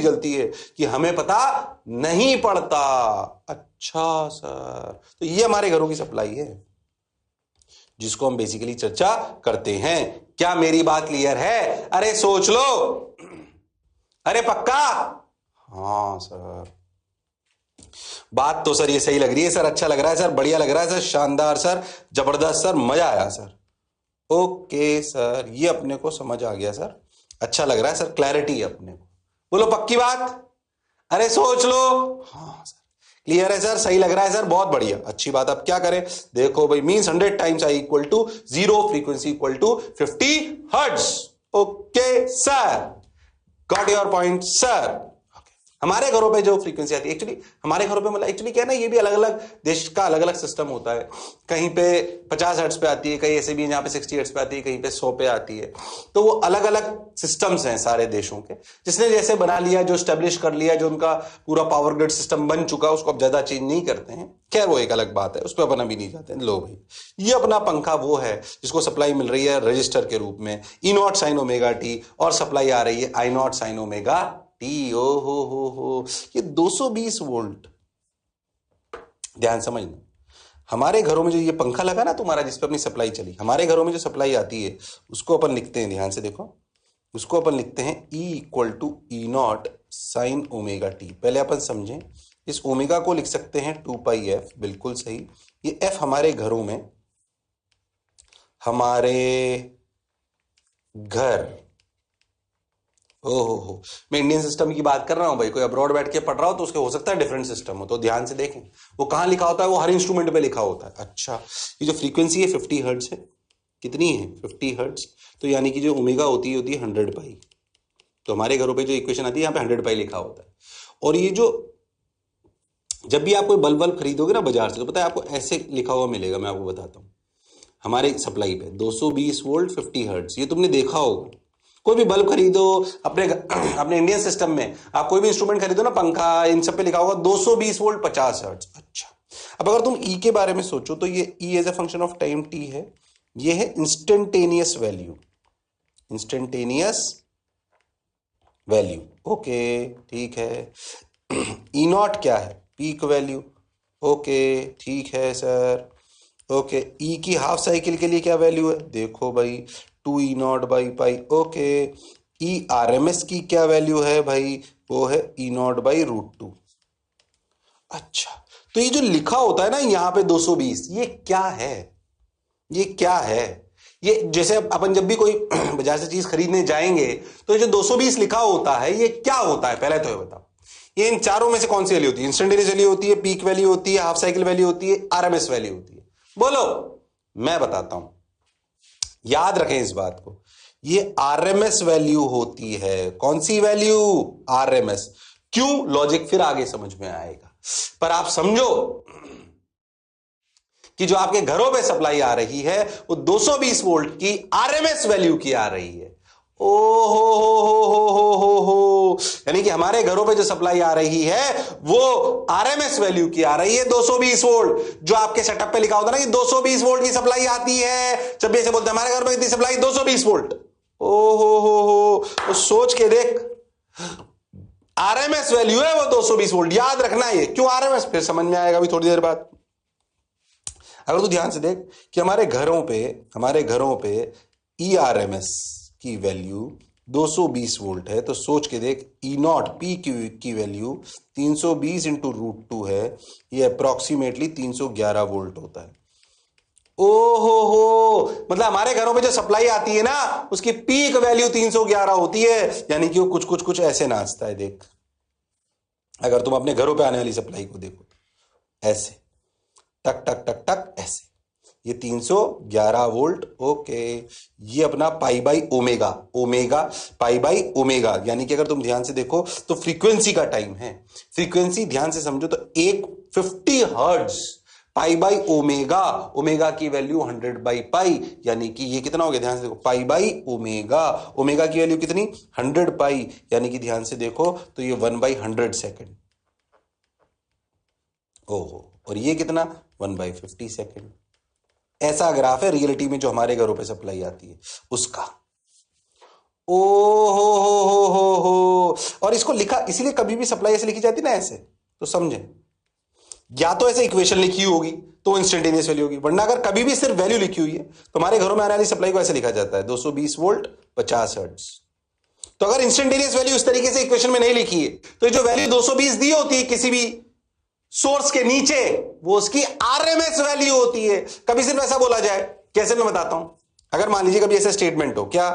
जलती है कि हमें पता नहीं पड़ता। अच्छा सर, तो ये हमारे घरों की सप्लाई है जिसको हम बेसिकली चर्चा करते हैं। क्या मेरी बात क्लियर है? अरे सोच लो, अरे पक्का? हाँ सर, बात तो सर ये सही लग रही है सर, अच्छा लग रहा है सर, बढ़िया लग रहा है सर, शानदार सर, जबरदस्त सर, मजा आया सर। ओके सर, ये अपने को समझ आ गया सर, अच्छा लग रहा है सर, क्लैरिटी है अपने को। बोलो पक्की बात? अरे सोच लो। हाँ सर, क्लियर है सर, सही लग रहा है सर, बहुत बढ़िया, अच्छी बात। अब क्या करें? देखो भाई, means 100 times I equal to 0, frequency equal to 50 hertz. Okay sir, got your point sir. हमारे घरों पे जो फ्रीक्वेंसी आती है, एक्चुअली हमारे घरों पे मतलब एक्चुअली क्या है ना, ये भी अलग अलग देश का अलग अलग सिस्टम होता है। कहीं पे 50 हर्ट्ज पे आती है, कहीं ऐसे भी जहां पे 60 हर्ट्ज पे आती है, कहीं पे 100 पे आती है। तो वो अलग अलग सिस्टम्स हैं सारे देशों के, जिसने जैसे बना लिया, जो स्टेब्लिश कर लिया, जो उनका पूरा पावर ग्रिड सिस्टम बन चुका, उसको अब ज्यादा चेंज नहीं करते हैं। खैर वो एक अलग बात है, उस पर अपन अभी नहीं जाते हैं। लो भाई, ये अपना पंखा वो है जिसको सप्लाई मिल रही है रजिस्टर के रूप में, ई नॉट साइन ओमेगा टी, और सप्लाई आ रही है I naught sine omega T. ओ हो, ये 220 वोल्ट। ध्यान समझना, हमारे घरों में जो ये पंखा लगा ना तुम्हारा, जिस पे अपनी सप्लाई चली, हमारे घरों में जो सप्लाई आती है उसको अपन लिखते हैं, ध्यान से देखो, उसको अपन लिखते हैं E equal to E naught sine omega T. पहले अपन समझें, इस ओमेगा को लिख सकते हैं 2 पाई एफ, बिल्कुल सही। ये एफ हमारे घरों में, हमारे घर, ओहो, मैं इंडियन सिस्टम की बात कर रहा हूं भाई, कोई अब्रॉड बैठ के पढ़ रहा हो तो उसके हो सकता है डिफरेंट सिस्टम हो, तो ध्यान से देखें वो कहां लिखा होता है, वो हर इंस्ट्रूमेंट पे लिखा होता है। अच्छा, ये जो फ्रीक्वेंसी है 50 हर्ट्ज है, कितनी है? 50 हर्ट्ज। तो यानी कि जो ओमेगा होती है 100 पाई। तो हमारे घरों पे जो इक्वेशन आती है यहाँ पे 100 पाई लिखा होता है। और ये जो, जब भी आप कोई बल्ब खरीदोगे ना बाजार से, तो पता है आपको ऐसे लिखा हुआ मिलेगा, मैं आपको बताता हूँ। हमारे सप्लाई पे 220 वोल्ट 50 हर्ट्ज, ये तुमने देखा होगा। कोई भी बल्ब खरीदो अपने अपने इंडियन सिस्टम में, आप कोई भी इंस्ट्रूमेंट खरीदो ना, पंखा, इन सब पे लिखा होगा 220 वोल्ट 50 हर्ट्ज। अच्छा, अब अगर तुम ई के बारे में सोचो तो ये E as a function of time T है, ये है instantaneous value, instantaneous value. Okay ठीक है। ई नॉट क्या है? Peak value. ओके ठीक है सर। ओके, ई की हाफ साइकिल के लिए क्या वैल्यू है? देखो भाई, 2 E naught by pi. Okay, E R M S की क्या वैल्यू है भाई? वो है ई नॉट बाई √2। अच्छा, तो ये जो लिखा होता है ना यहाँ पे 220, ये क्या है? ये क्या है? ये जैसे अपन जब भी कोई बाजार से चीज खरीदने जाएंगे तो जो 220 लिखा होता है, ये क्या होता है? पहले तो ये बताओ, ये इन चारों में से कौन सी वैल्यू होती है? इंस्टेंटेनियस वैल्यू होती है, पीक वैल्यू होती है, हाफ साइकिल वैल्यू होती है, आरएमएस वैल्यू होती है? बोलो, मैं बताता हूं, याद रखें इस बात को, ये आरएमएस वैल्यू होती है। कौन सी वैल्यू? आरएमएस। क्यों? लॉजिक फिर आगे समझ में आएगा, पर आप समझो कि जो आपके घरों पे सप्लाई आ रही है वो 220 वोल्ट की आरएमएस वैल्यू की आ रही है। ओ हो, यानी कि हमारे घरों पे जो सप्लाई आ रही है वो आरएमएस वैल्यू की आ रही है 220 वोल्ट। जो आपके सेटअप पे लिखा होता है ना कि 220 वोल्ट की सप्लाई आती है, जब भी ऐसे बोलते हैं हमारे घर में कितनी सप्लाई? 220 वोल्ट। ओ हो, तो सोच के देख, आरएमएस वैल्यू है वो 220 वोल्ट। याद रखना ये, क्यों आरएमएस, फिर समझ में आएगा अभी थोड़ी देर बाद। अगर तू ध्यान से देख कि हमारे घरों पे ERMS की वैल्यू 220 वोल्ट है, तो सोच के देख, ई नॉट पी की वैल्यू 320 इंटू √2 है, ये अप्रोक्सीमेटली 311 वोल्ट होता है। ओहो, मतलब हमारे घरों में जो सप्लाई आती है ना, उसकी पीक वैल्यू 311 होती है, यानी कि वो कुछ कुछ कुछ ऐसे नाचता है। देख, अगर तुम अपने घरों पे आने वाली सप्लाई को देखो, ऐसे टक टक टक टक ऐसे, ये 311 वोल्ट। ओके, ये अपना पाई by omega pi by omega, यानी कि अगर तुम ध्यान से देखो तो फ्रीक्वेंसी का टाइम है। फ्रीक्वेंसी ध्यान से समझो तो एक 50 हर्ट्ज, पाई बाई ओमेगा की वैल्यू 100 बाई पाई, यानी कि ये कितना हो गया? ध्यान से देखो, पाई बाई ओमेगा की वैल्यू कितनी? 100 पाई, यानी कि ध्यान से देखो तो ये 1/100 सेकेंड। ओहो, और ये कितना? 1/50 सेकेंड। ऐसा ग्राफ है रियलिटी में जो हमारे घरों पे सप्लाई आती है उसका। ओ हो, और इसको लिखा इसलिए, कभी भी सप्लाई ऐसे लिखी जाती ना ऐसे, तो समझे, या तो ऐसे इक्वेशन लिखी होगी तो इंस्टेंटेनियस वैल्यू होगी, वरना अगर कभी भी सिर्फ वैल्यू लिखी हुई है तो हमारे घरों में आने वाली सप्लाई को ऐसे लिखा जाता है 220 वोल्ट 50 हर्ट्ज। तो अगर इंस्टेंटेनियस वैल्यू इस तरीके से इक्वेशन में नहीं लिखी है, तो जो वैल्यू 220 दी होती है किसी भी सोर्स के नीचे, वो उसकी आरएमएस वैल्यू होती है। कभी सिर्फ ऐसा बोला जाए, कैसे मैं बताता हूं। अगर मान लीजिए कभी ऐसा स्टेटमेंट हो, क्या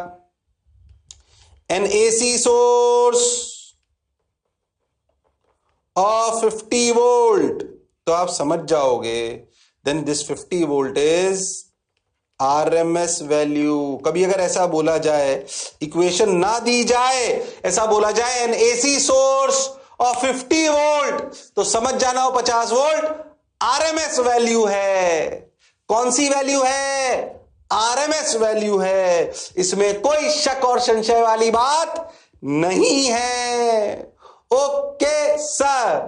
an AC source of 50 volt, तो आप समझ जाओगे then this 50 volt is RMS value. कभी अगर ऐसा बोला जाए, इक्वेशन ना दी जाए, ऐसा बोला जाए N AC source of 50 volt, तो समझ जाना हो 50 वोल्ट आरएमएस वैल्यू है। कौन सी वैल्यू है? आरएमएस वैल्यू है। इसमें कोई शक और संशय वाली बात नहीं है। Okay sir,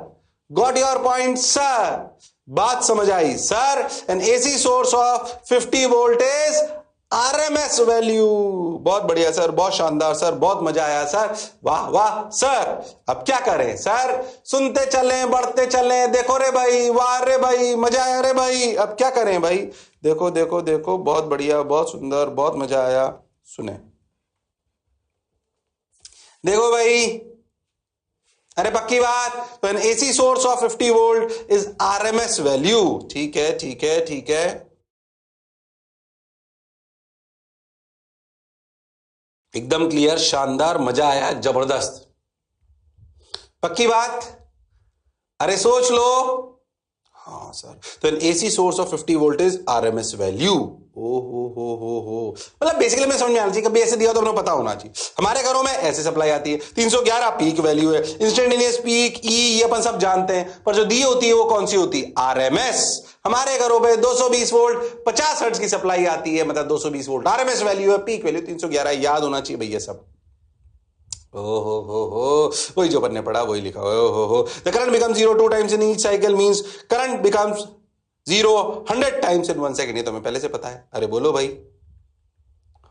got your point sir, बात समझ आई sir. An AC source of 50 volt is RMS value. बहुत बढ़िया सर, बहुत शानदार सर, बहुत मजा आया सर, वाह वाह सर। अब क्या करें सर? सुनते चलें, बढ़ते चलें, देखो रे भाई, वाह रे भाई, मजा आया रे भाई। अब क्या करें भाई? देखो देखो देखो, बहुत बढ़िया, बहुत सुंदर, बहुत मजा आया। सुने, देखो भाई, अरे पक्की बात, तो an AC source of 50 volt is RMS value. ठीक है ठीक है ठीक है, एकदम क्लियर, शानदार, मजा आया, जबरदस्त, पक्की बात। अरे सोच लो। हाँ सर, तो an AC source of 50 volt is RMS value. ओ हो, मतलब बेसिकली मैं समझ में आना चाहिए, कभी ऐसे दिया तो अपने पता होना चाहिए। हमारे घरों में ऐसे सप्लाई आती है, 311 पीक वैल्यू है, इंस्टेंटेनियस पीक, ई, ये अपन सब जानते हैं, पर जो दी होती है वो कौन सी होती है? आरएमएस। हमारे घरों पे 220 वोल्ट 50 हर्ट्ज की सप्लाई आती है, मतलब 220 वोल्ट आरएमएस वैल्यू है, पीक वैल्यू 311, याद होना चाहिए भैया सब। हो, वही जो अपन ने पढ़ा वही लिखा हो। The current becomes 0 2 times in each cycle means current becomes 0 100 times in 1 second. ये तो मैं पहले से पता है। अरे बोलो भाई।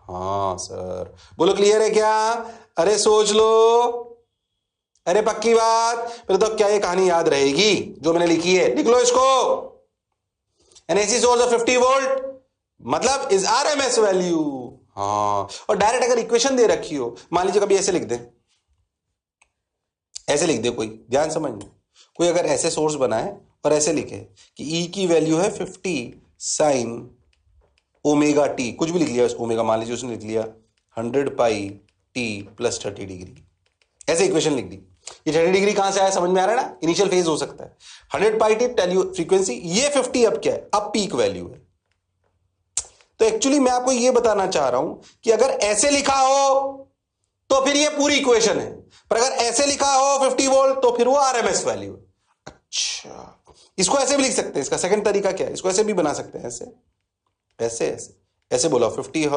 हाँ सर, बोलो, क्लियर है क्या? अरे सोच लो, अरे पक्की बात। फिर तो क्या ये कहानी याद रहेगी जो मैंने लिखी है? लिख लो इसको। N AC source of 50 volt मतलब इज आरएमएस वैल्यू। हाँ, और डायरेक्ट अगर इक्वेशन दे रखी हो, मान लीजिए कभी ऐसे लिख दे, ऐसे लिख दे, कोई ध्यान समझना, कोई अगर ऐसे सोर्स बनाए और ऐसे लिखे कि ई की वैल्यू है 50 साइन ओमेगा टी, कुछ भी लिख लिया ओमेगा, मान लीजिए उसने लिख लिया 100 पाई टी प्लस 30 डिग्री, ऐसे इक्वेशन लिख दी। ये 30 डिग्री कहां से आया? समझ में आ रहा है ना? इनिशियल फेज हो सकता है। 100 pi T tail you frequency, ये 50 अब क्या है? अब पीक वैल्यू है। तो एक्चुअली मैं आपको ये बताना चाह रहा हूं कि अगर ऐसे लिखा हो तो फिर ये पूरी इक्वेशन है, पर अगर ऐसे लिखा हो 50 वोल्ट तो फिर वो आरएमएस वैल्यू है। अच्छा, इसको ऐसे भी लिख सकते हैं। इसका सेकंड तरीका क्या है? इसको ऐसे भी बना सकते हैं, ऐसे ऐसे ऐसे ऐसे बोला 50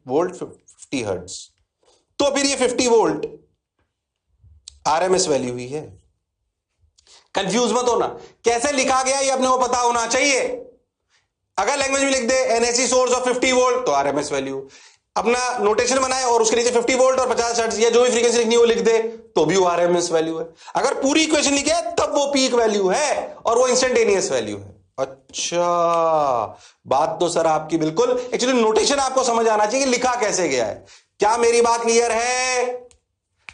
वोल्ट 50 हर्ट्ज, तो फिर ये 50 वोल्ट आरएमएस वैल्यू ही है। कंफ्यूज मत होना, कैसे लिखा गया ये अपने को पता होना चाहिए। अगर लैंग्वेज में लिख दे एनएसी सोर्स ऑफ 50 वोल्ट तो आरएमएस वैल्यू, अपना नोटेशन बनाए और उसके नीचे 50 वोल्ट और 50 हर्ट्ज या जो भी फ्रीक्वेंसी लिखनी है वो लिख दे, तो भी वो आरएमएस वैल्यू है। अगर पूरी इक्वेशन लिखे तब वो पीक वैल्यू है और वो इंस्टेंटेनियस वैल्यू है। अच्छा, बात तो सर आपकी बिल्कुल, एक्चुअली नोटेशन आपको समझ आना चाहिए कि लिखा कैसे गया है। क्या मेरी बात क्लियर है?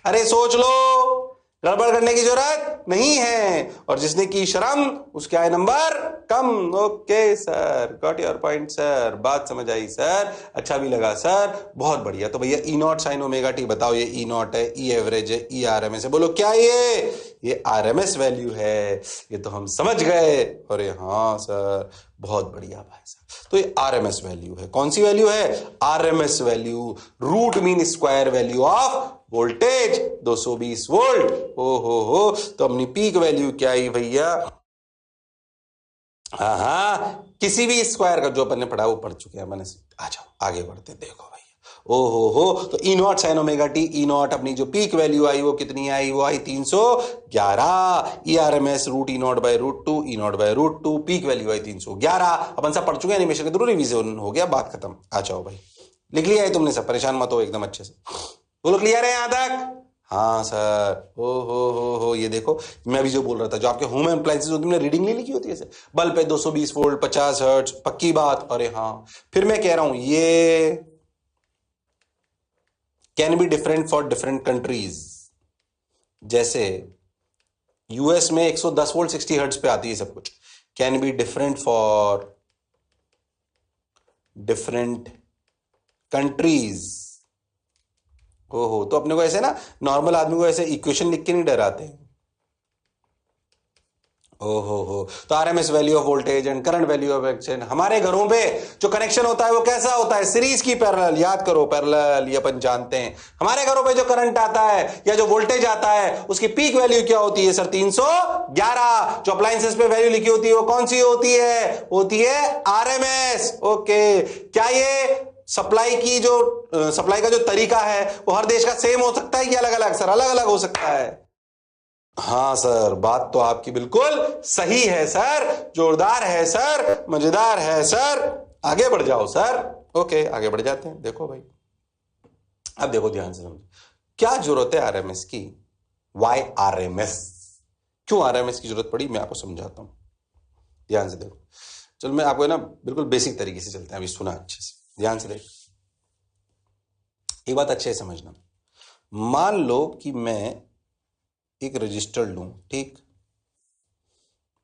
अरे सोच लो, गड़बड़ करने की जरूरत नहीं है, और जिसने की शर्म उसके आए number come. Okay sir, got your point sir, बात समझ आई सर, अच्छा भी लगा सर, बहुत बढ़िया। तो भैया ई नॉट साइन ओमेगा टी बताओ, ये ई नॉट है, ई एवरेज है, ई आरएमएस है, बोलो क्या ये आरएमएस वैल्यू है। ये तो हम समझ गए। अरे हाँ सर, बहुत बढ़िया भाई साहब। तो ये आरएमएस वैल्यू है। कौन सी वैल्यू है? RMS value, root mean square value of voltage 220 volt. हो, तो अपनी पीक वैल्यू क्या आई भैया? हाँ, किसी भी स्क्वायर का जो अपन ने पढ़ा वो पढ़ चुके हैं मैंने। आ जाओ आगे बढ़ते, देखो भैया। हो, तो E naught sine omega T, E naught अपनी जो पीक वैल्यू आई वो कितनी आई? वो आई 311। E R M S root E naught by root two, E naught by root two, peak value आई 311। अपन सब पढ़ चुके हैं, एनिमेशन के थ्रू रिवीजन हो गया, बात खत्म। आ जाओ भाई, लिख लिया है तुमने सब, परेशान मत हो, एकदम अच्छे से बोलो, क्लियर है यहां तक? हाँ सर। हो, ये देखो, मैं अभी जो बोल रहा था, जो आपके होम अप्लायंसेस होती है, रीडिंग नहीं लिखी होती है, बल्ब पे 220 वोल्ट 50 हर्ट्ज, पक्की बात। अरे हाँ, फिर मैं कह रहा हूं ये can be different for different countries. जैसे यूएस में 110 वोल्ट 60 हर्ट्ज पे आती है सब कुछ। Can be different for different countries. ओहो, तो अपने को ऐसे ना नॉर्मल आदमी को ऐसे इक्वेशन लिख के नहीं डराते हैं। ओहो हो, तो RMS value of voltage and current value of action. हमारे घरों पे जो कनेक्शन होता है वो कैसा होता है? सीरीज की पैरेलल। याद करो पैरेलल, ये अपन जानते हैं। हमारे घरों पे जो करंट आता है या जो वोल्टेज आता है उसकी पीक वैल्यू क्या होती है सर? 311। जो अप्लायंसेस पे वैल्यू लिखी होती है वो कौन सी होती है? होती है आरएमएस। ओके, क्या ये सप्लाई की जो सप्लाई का जो तरीका है वो हर देश का सेम हो सकता है कि अलग अलग? सर अलग अलग हो सकता है। हाँ सर, बात तो आपकी बिल्कुल सही है सर, जोरदार है सर, मजेदार है सर। आगे बढ़ जाओ सर। ओके, आगे बढ़ जाते हैं। देखो भाई, अब देखो ध्यान से समझो क्या जरूरत है आरएमएस की। Y RMS? क्यों आरएमएस की जरूरत पड़ी, मैं आपको समझाता हूं। ध्यान से देखो। चलो मैं आपको ना बिल्कुल बेसिक तरीके से चलते हैं। अभी सुना अच्छे से, ध्यान से देखो। एक बात अच्छे से समझना। मान लो कि मैं एक रजिस्टर लूं, ठीक?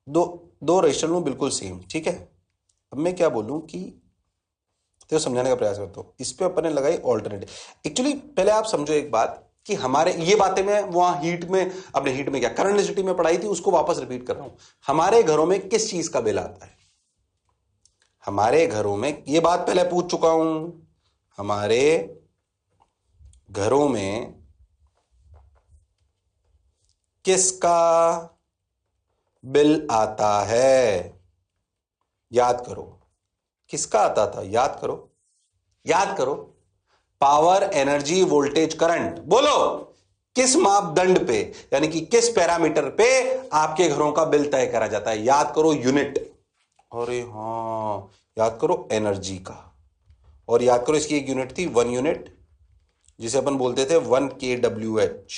दो दो रजिस्टर लूं बिल्कुल सेम, ठीक है? अब मैं क्या बोलूं कि तो समझाने का प्रयास करता हूं। इस पे अपन ने लगाई ऑल्टरनेटिव। एक्चुअली पहले आप समझो एक बात कि हमारे ये बातें मैं वहां हीट में, अपने हीट में क्या करंट इलेक्ट्रिसिटी में पढ़ाई थी, उसको वापस रिपीट कर रहा हूं। हमारे घरों में किस चीज का बिल आता है? हमारे घरों में, ये बात पहले पूछ चुका हूं, हमारे घरों में किसका बिल आता है? याद करो, किसका आता था? याद करो, याद करो। Power, energy, voltage, current. बोलो, किस मापदंड पे, यानी कि किस पैरामीटर पे आपके घरों का बिल तय करा जाता है? याद करो, यूनिट। अरे हां, याद करो एनर्जी का। और याद करो इसकी एक यूनिट थी, 1 यूनिट, जिसे अपन बोलते थे 1 kWh,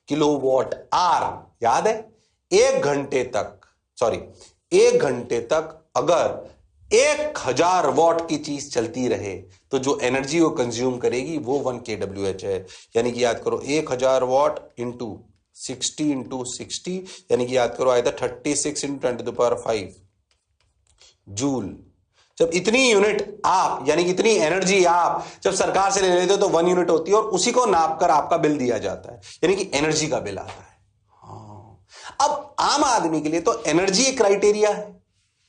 किलोवाट आर। याद है? 1 घंटे तक, सॉरी 1 घंटे तक अगर 1000 वॉट की चीज चलती रहे तो जो एनर्जी वो कंज्यूम करेगी वो 1 kWh है। यानी कि याद करो 1000 वॉट इंटू 60 यानी कि याद करो आया था 36 इंटू 10⁵ जूल। जब इतनी यूनिट आप, यानी कि इतनी एनर्जी आप जब सरकार से ले लेते हो तो 1 यूनिट होती है और उसी को नापकर आपका बिल दिया जाता है, यानी कि एनर्जी का बिल आता है। अब आम आदमी के लिए तो एनर्जी एक क्राइटेरिया है।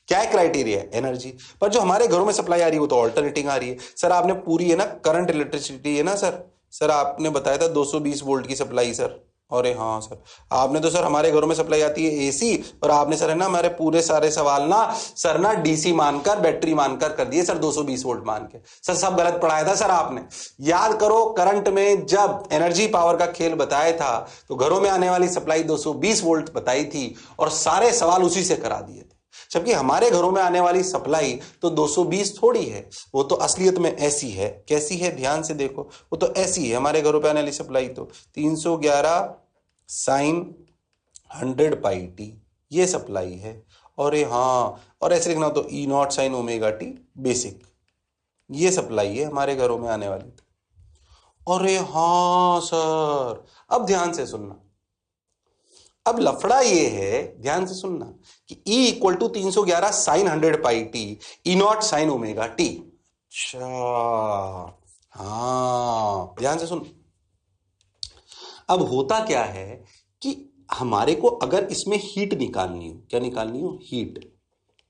क्या है क्राइटेरिया? एनर्जी। पर जो हमारे घरों में सप्लाई आ रही है वो तो ऑल्टरनेटिंग आ रही है। सर आपने पूरी है ना करंट इलेक्ट्रिसिटी है ना सर आपने बताया था 220 वोल्ट की सप्लाई सर। अरे हाँ सर, आपने तो सर हमारे घरों में सप्लाई आती है एसी, और आपने सर है ना हमारे पूरे सारे सवाल ना सर ना डीसी मानकर, बैटरी मानकर कर दिए सर, 220 वोल्ट मान के। सर सब गलत पढ़ाया था सर आपने। याद करो, करंट में जब एनर्जी पावर का खेल बताया था तो घरों में आने वाली सप्लाई 220 वोल्ट बताई थी और सारे सवाल उसी से करा दिए थे। जबकि हमारे घरों में आने वाली सप्लाई तो 220 थोड़ी है, वो तो असलियत में ऐसी है। कैसी है? ध्यान से देखो, वो तो ऐसी है। हमारे घरों पे आने वाली सप्लाई तो 311 साइन 100πt ये सप्लाई है। और हाँ, और ऐसे लिखना हो तो E0 sine omega T basic, ये सप्लाई है हमारे घरों में आने वाली। अरे हाँ सर, अब ध्यान से सुनना। अब लफड़ा ये है, ध्यान से सुनना, कि E equal to 311 sine 100πt, E0 sine omega T. अच्छा, हाँ ध्यान से सुन। अब होता क्या है कि हमारे को अगर इसमें हीट निकालनी हो, क्या निकालनी हो? हीट।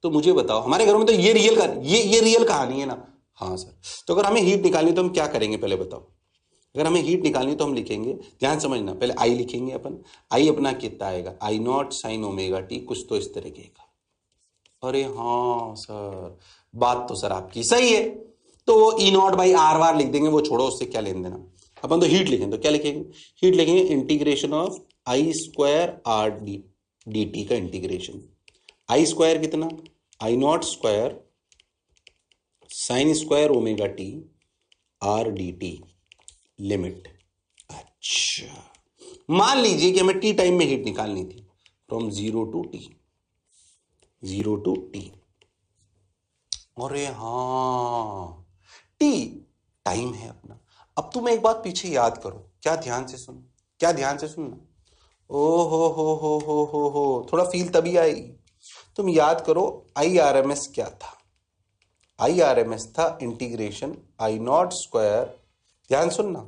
तो मुझे बताओ, हमारे घरों में तो ये रियल कहानी है ना? हाँ सर। तो अगर हमें हीट निकालनी है तो हम क्या करेंगे पहले बताओ? अगर हमें हीट निकालनी है तो हम लिखेंगे, ध्यान समझना, पहले आई लिखेंगे अपन। आई अपना कितना आएगा? I0 साइन ओमेगा टी, कुछ तो इस तरीके का। अरे हाँ सर, बात तो सर आपकी सही है। तो वो E0/R लिख देंगे, वो छोड़ो, उससे क्या लेन देना। अपन तो हीट लिखेंगे, तो क्या लिखेंगे? हीट लिखेंगे इंटीग्रेशन ऑफ I²R/dt का इंटीग्रेशन। आई स्क्वायर कितना? I0² sign square omega T R/dt limit. अच्छा, मान लीजिए कि हमें टी टाइम में हीट निकालनी थी, फ्रॉम 0 to T। अरे हाँ, टी टाइम है अपना। अब तुम एक बात पीछे याद करो, क्या ध्यान से सुन, क्या ध्यान से सुनना। ओ थोड़ा फील तभी आएगी। तुम याद करो IRMS क्या था। IRMS था इंटीग्रेशन आई नॉट स्क्वायर, ध्यान सुनना,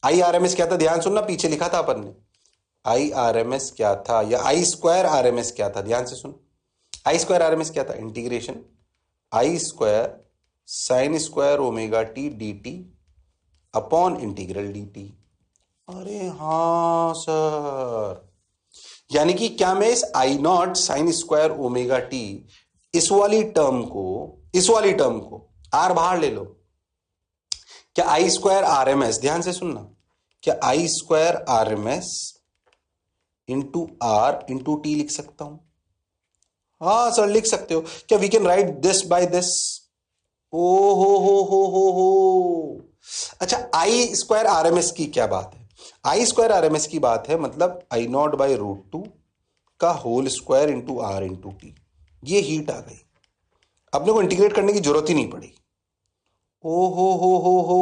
IRMS क्या था, ध्यान सुनना, पीछे लिखा था अपन ने। IRMS क्या था, या आई स्क्वायर RMS क्या था, ध्यान से सुन। आई स्क्वायर RMS क्या था, integration I square sine square omega T D T upon integral D T. अरे हाँ सर, यानी कि क्या मैं इस I naught sine square omega T इस वाली टर्म को आर बाहर ले लो, क्या आई स्क्वायर RMS, ध्यान से सुनना, क्या I square RMS into R into T लिख सकता हूं? हाँ सर लिख सकते हो। क्या we can write this by this? ओ हो। अच्छा, आई स्क्वायर RMS की क्या बात है? आई स्क्वायर RMS की बात है मतलब आई नॉट बाई √2 का whole square into R into T. ये हीट आ गई, अपने को इंटीग्रेट करने की जरूरत ही नहीं पड़ी। ओ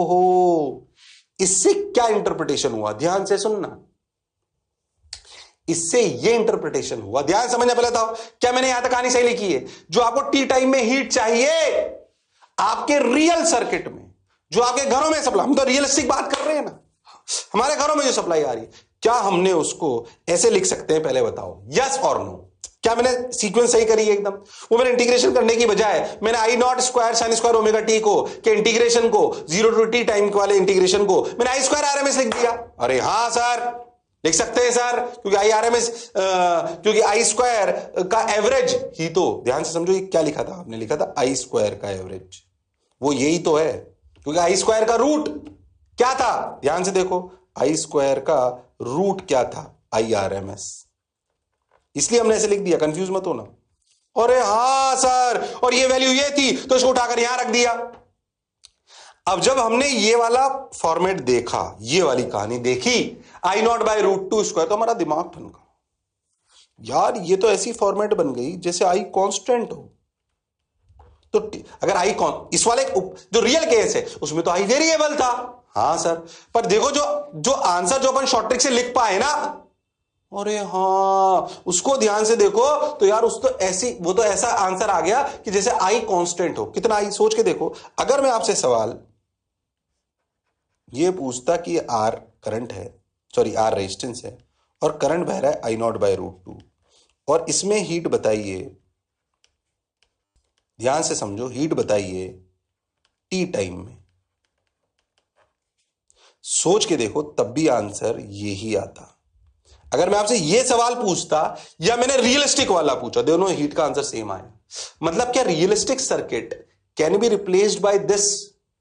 हो। इससे क्या इंटरप्रिटेशन हुआ, ध्यान से सुनना, इससे ये इंटरप्रिटेशन हुआ, ध्यान समझना। पहले बताओ क्या मैंने यहां तक कहानी सही लिखी है? जो आपको टी टाइम में हीट चाहिए आपके रियल सर्किट में, जो आपके घरों में सप्लाई, हम तो रियलिस्टिक बात कर रहे हैं ना, हमारे घरों में जो सप्लाई आ रही है, क्या हमने उसको ऐसे लिख सकते हैं? पहले बताओ यस और नो। क्या मैंने सीक्वेंस सही करी है एकदम? वो मैंने इंटीग्रेशन करने की बजाय मैंने I naught square sine square omega T को के इंटीग्रेशन को 0 टू टी टाइम वाले इंटीग्रेशन को मैंने आई स्क्वायर RMS लिख दिया। अरे हाँ सर लिख सकते हैं सर, क्योंकि क्योंकि आई स्क्वायर का एवरेज ही तो, ध्यान से समझो, ये क्या लिखा था आपने? लिखा था आई स्क्वायर का एवरेज, वो यही तो है, क्योंकि आई स्क्वायर का रूट क्या था? ध्यान से देखो, आई स्क्वायर का रूट क्या था? IRMS, इसलिए हमने ऐसे लिख दिया, कंफ्यूज मत होना। अरे हाँ सर, और ये वैल्यू ये थी तो इसको उठाकर यहां रख दिया। अब जब हमने ये वाला फॉर्मेट देखा, ये वाली कहानी देखी, आई नॉट बाई √2 स्क्वायर, तो हमारा दिमाग ठनका, यार ये तो ऐसी फॉर्मेट बन गई जैसे आई कांस्टेंट हो। तो अगर आई इस वाले जो रियल केस है उसमें तो आई वेरिएबल था। हाँ सर, पर देखो जो आंसर जो अपन शॉर्ट ट्रिक से लिख पाए ना, अरे हाँ उसको ध्यान से देखो तो यार उस तो ऐसी, वो तो ऐसा आंसर आ गया कि जैसे आई कांस्टेंट हो। कितना आई सोच के देखो, अगर मैं आपसे सवाल ये पूछता कि आर करंट है, सॉरी आर रेजिस्टेंस है और करंट बह रहा है आई नॉट बाई √2 और इसमें हीट बताइए, ध्यान से समझो, हीट बताइए टी टाइम में, सोच के देखो तब भी आंसर यही आता। अगर मैं आपसे ये सवाल पूछता या मैंने रियलिस्टिक वाला पूछा, दोनों हीट का आंसर सेम आया। मतलब क्या realistic circuit can be replaced by this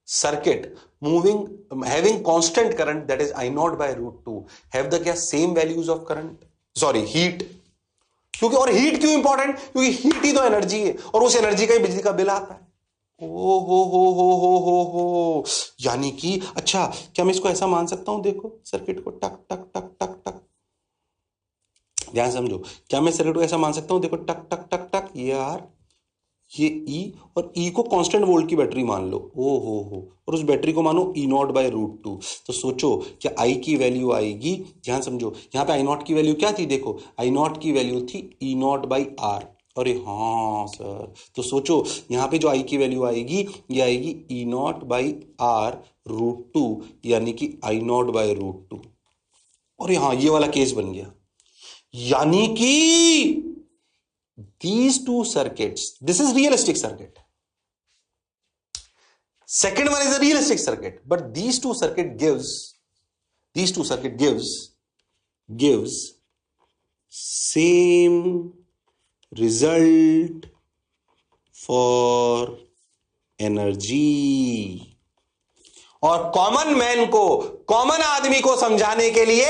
circuit moving having constant current that is I naught by √2 have the क्या same values of current, sorry heat. क्योंकि, और हीट क्यों इंपॉर्टेंट? क्योंकि हीट ही तो एनर्जी है और उस एनर्जी का ही बिजली का बिल आता है। ओ हो, यानी कि अच्छा, क्या मैं इसको ऐसा मान सकता हूं? देखो सर्किट को टक टक टक टक टक, ध्यान समझो, क्या मैं सर्किट को ऐसा मान सकता हूं? देखो टक टक टक टक, ये आर, ये ई, और ई को कांस्टेंट वोल्ट की बैटरी मान लो, ओ हो, और उस बैटरी को मानो ई नॉट बाई √2। तो सोचो क्या आई की वैल्यू आएगी, ध्यान समझो, यहां पे आई नॉट की वैल्यू क्या थी? देखो आई नॉट की वैल्यू थी ई नॉट बाई आर। अरे हाँ सर, तो सोचो यहां पे जो आई की वैल्यू आएगी, ये आएगी ई नॉट बाई आर √2, यानी कि आई नॉट बाई √2। और हाँ ये वाला केस बन गया, यानी कि these two circuits, this is realistic circuit, second one is a realistic circuit, but these two circuit gives same result for energy। और कॉमन मैन को, कॉमन आदमी को समझाने के लिए,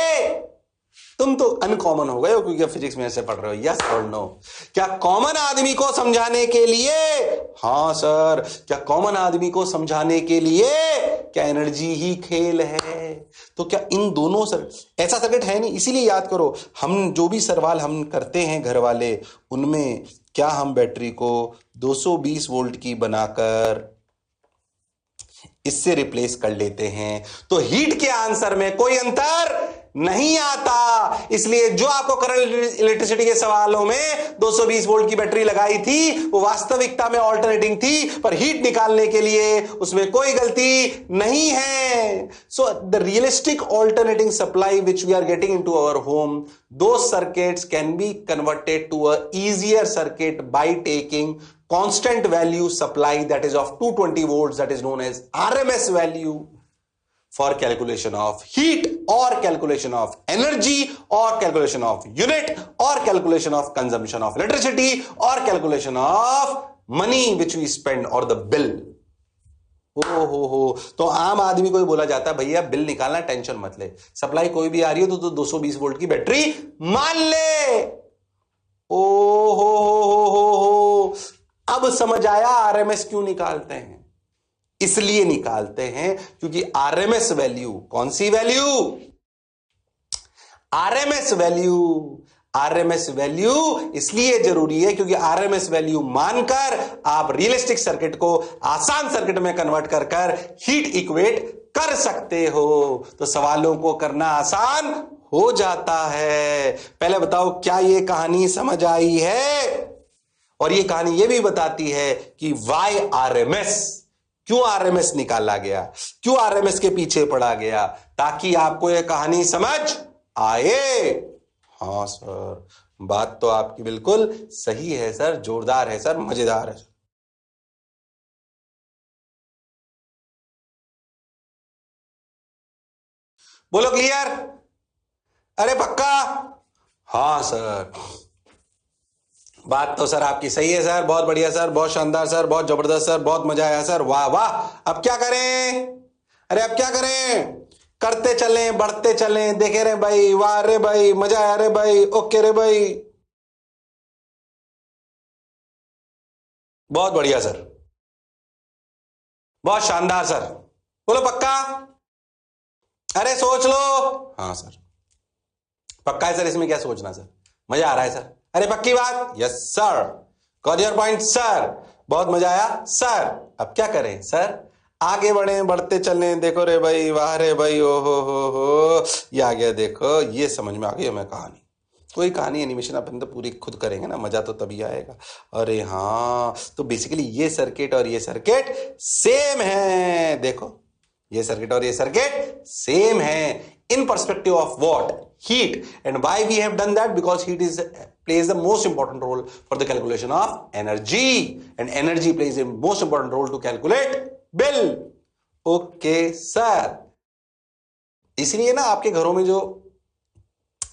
तुम तो अनकॉमन हो गए हो क्योंकि फिजिक्स में ऐसे पढ़ रहे हो, यस और नो? क्या कॉमन आदमी को समझाने के लिए, हाँ सर, क्या कॉमन आदमी को समझाने के लिए क्या एनर्जी ही खेल है? तो क्या इन दोनों ऐसा सर्किट है नहीं। इसीलिए याद करो, हम जो भी सवाल हम करते हैं घर वाले, उनमें क्या हम बैटरी को 220 वोल्ट की बनाकर इससे रिप्लेस कर लेते हैं, तो हीट के आंसर में कोई अंतर नहीं आता। इसलिए जो आपको करंट इलेक्ट्रिसिटी के सवालों में 220 वोल्ट की बैटरी लगाई थी वो वास्तविकता में ऑल्टरनेटिंग थी, पर हीट निकालने के लिए उसमें कोई गलती नहीं है। So the realistic alternating supply which we are getting into our home, those circuits can be converted to a easier circuit by taking constant value supply that is of 220 volts, that is known as RMS value, for calculation of heat or calculation of energy or calculation of unit or calculation of consumption of electricity or calculation of money which we spend or the bill. ओ हो, तो आम आदमी को ही बोला जाता है भैया bill निकालना टेंशन मत ले, सप्लाई कोई भी आ रही हो तो 220 वोल्ट की बैटरी मान ले। ओ हो, अब समझ आया आरएमएस क्यों निकालते हैं। इसलिए निकालते हैं क्योंकि आरएमएस वैल्यू, कौन सी value, RMS value, RMS value इसलिए जरूरी है क्योंकि आरएमएस वैल्यू मानकर आप रियलिस्टिक सर्किट को आसान सर्किट में कन्वर्ट कर कर हीट इक्वेट कर सकते हो। तो सवालों को करना आसान हो जाता है। पहले बताओ क्या ये कहानी समझ आई है? और ये कहानी ये भी बताती है कि वाई आरएमएस, क्यों आरएमएस निकाला गया, क्यों आरएमएस के पीछे पड़ा गया, ताकि आपको यह कहानी समझ आए। हाँ सर, बात तो आपकी बिल्कुल सही है सर, जोरदार है सर, मजेदार है सर। बोलो क्लियर? अरे पक्का? हाँ सर, बात तो सर आपकी सही है सर, बहुत बढ़िया सर, बहुत शानदार सर, बहुत जबरदस्त सर, बहुत मजा आया सर, वाह वाह। अब क्या करें? अरे अब क्या करें? करते चलें, बढ़ते चलें, देखे रे भाई, वाह रे भाई, मजा आया रे भाई, ओके रे भाई, बहुत बढ़िया सर, बहुत शानदार सर। बोलो पक्का? अरे सोच लो। हाँ सर, पक्का है सर, इसमें क्या सोचना सर, मजा आ रहा है सर। अरे पक्की बात? Yes sir, got your point sir, बहुत मजा आया सर। अब क्या करें सर? आगे बढ़े, बढ़ते चलने, देखो रे भाई, वाह रे भाई, ओ हो, ये आ गया, देखो ये समझ में आ गई हमें कहानी। कोई कहानी एनिमेशन अपन तो पूरी खुद करेंगे ना, मजा तो तभी आएगा। अरे हाँ, तो बेसिकली ये सर्किट और ये सर्किट सेम है, देखो ये सर्किट और ये सर्किट सेम है in perspective of what, heat. And why we have done that? Because heat plays the most important role for the calculation of energy, and energy plays a most important role to calculate bill. Okay sir, इसलिए ना आपके घरों में जो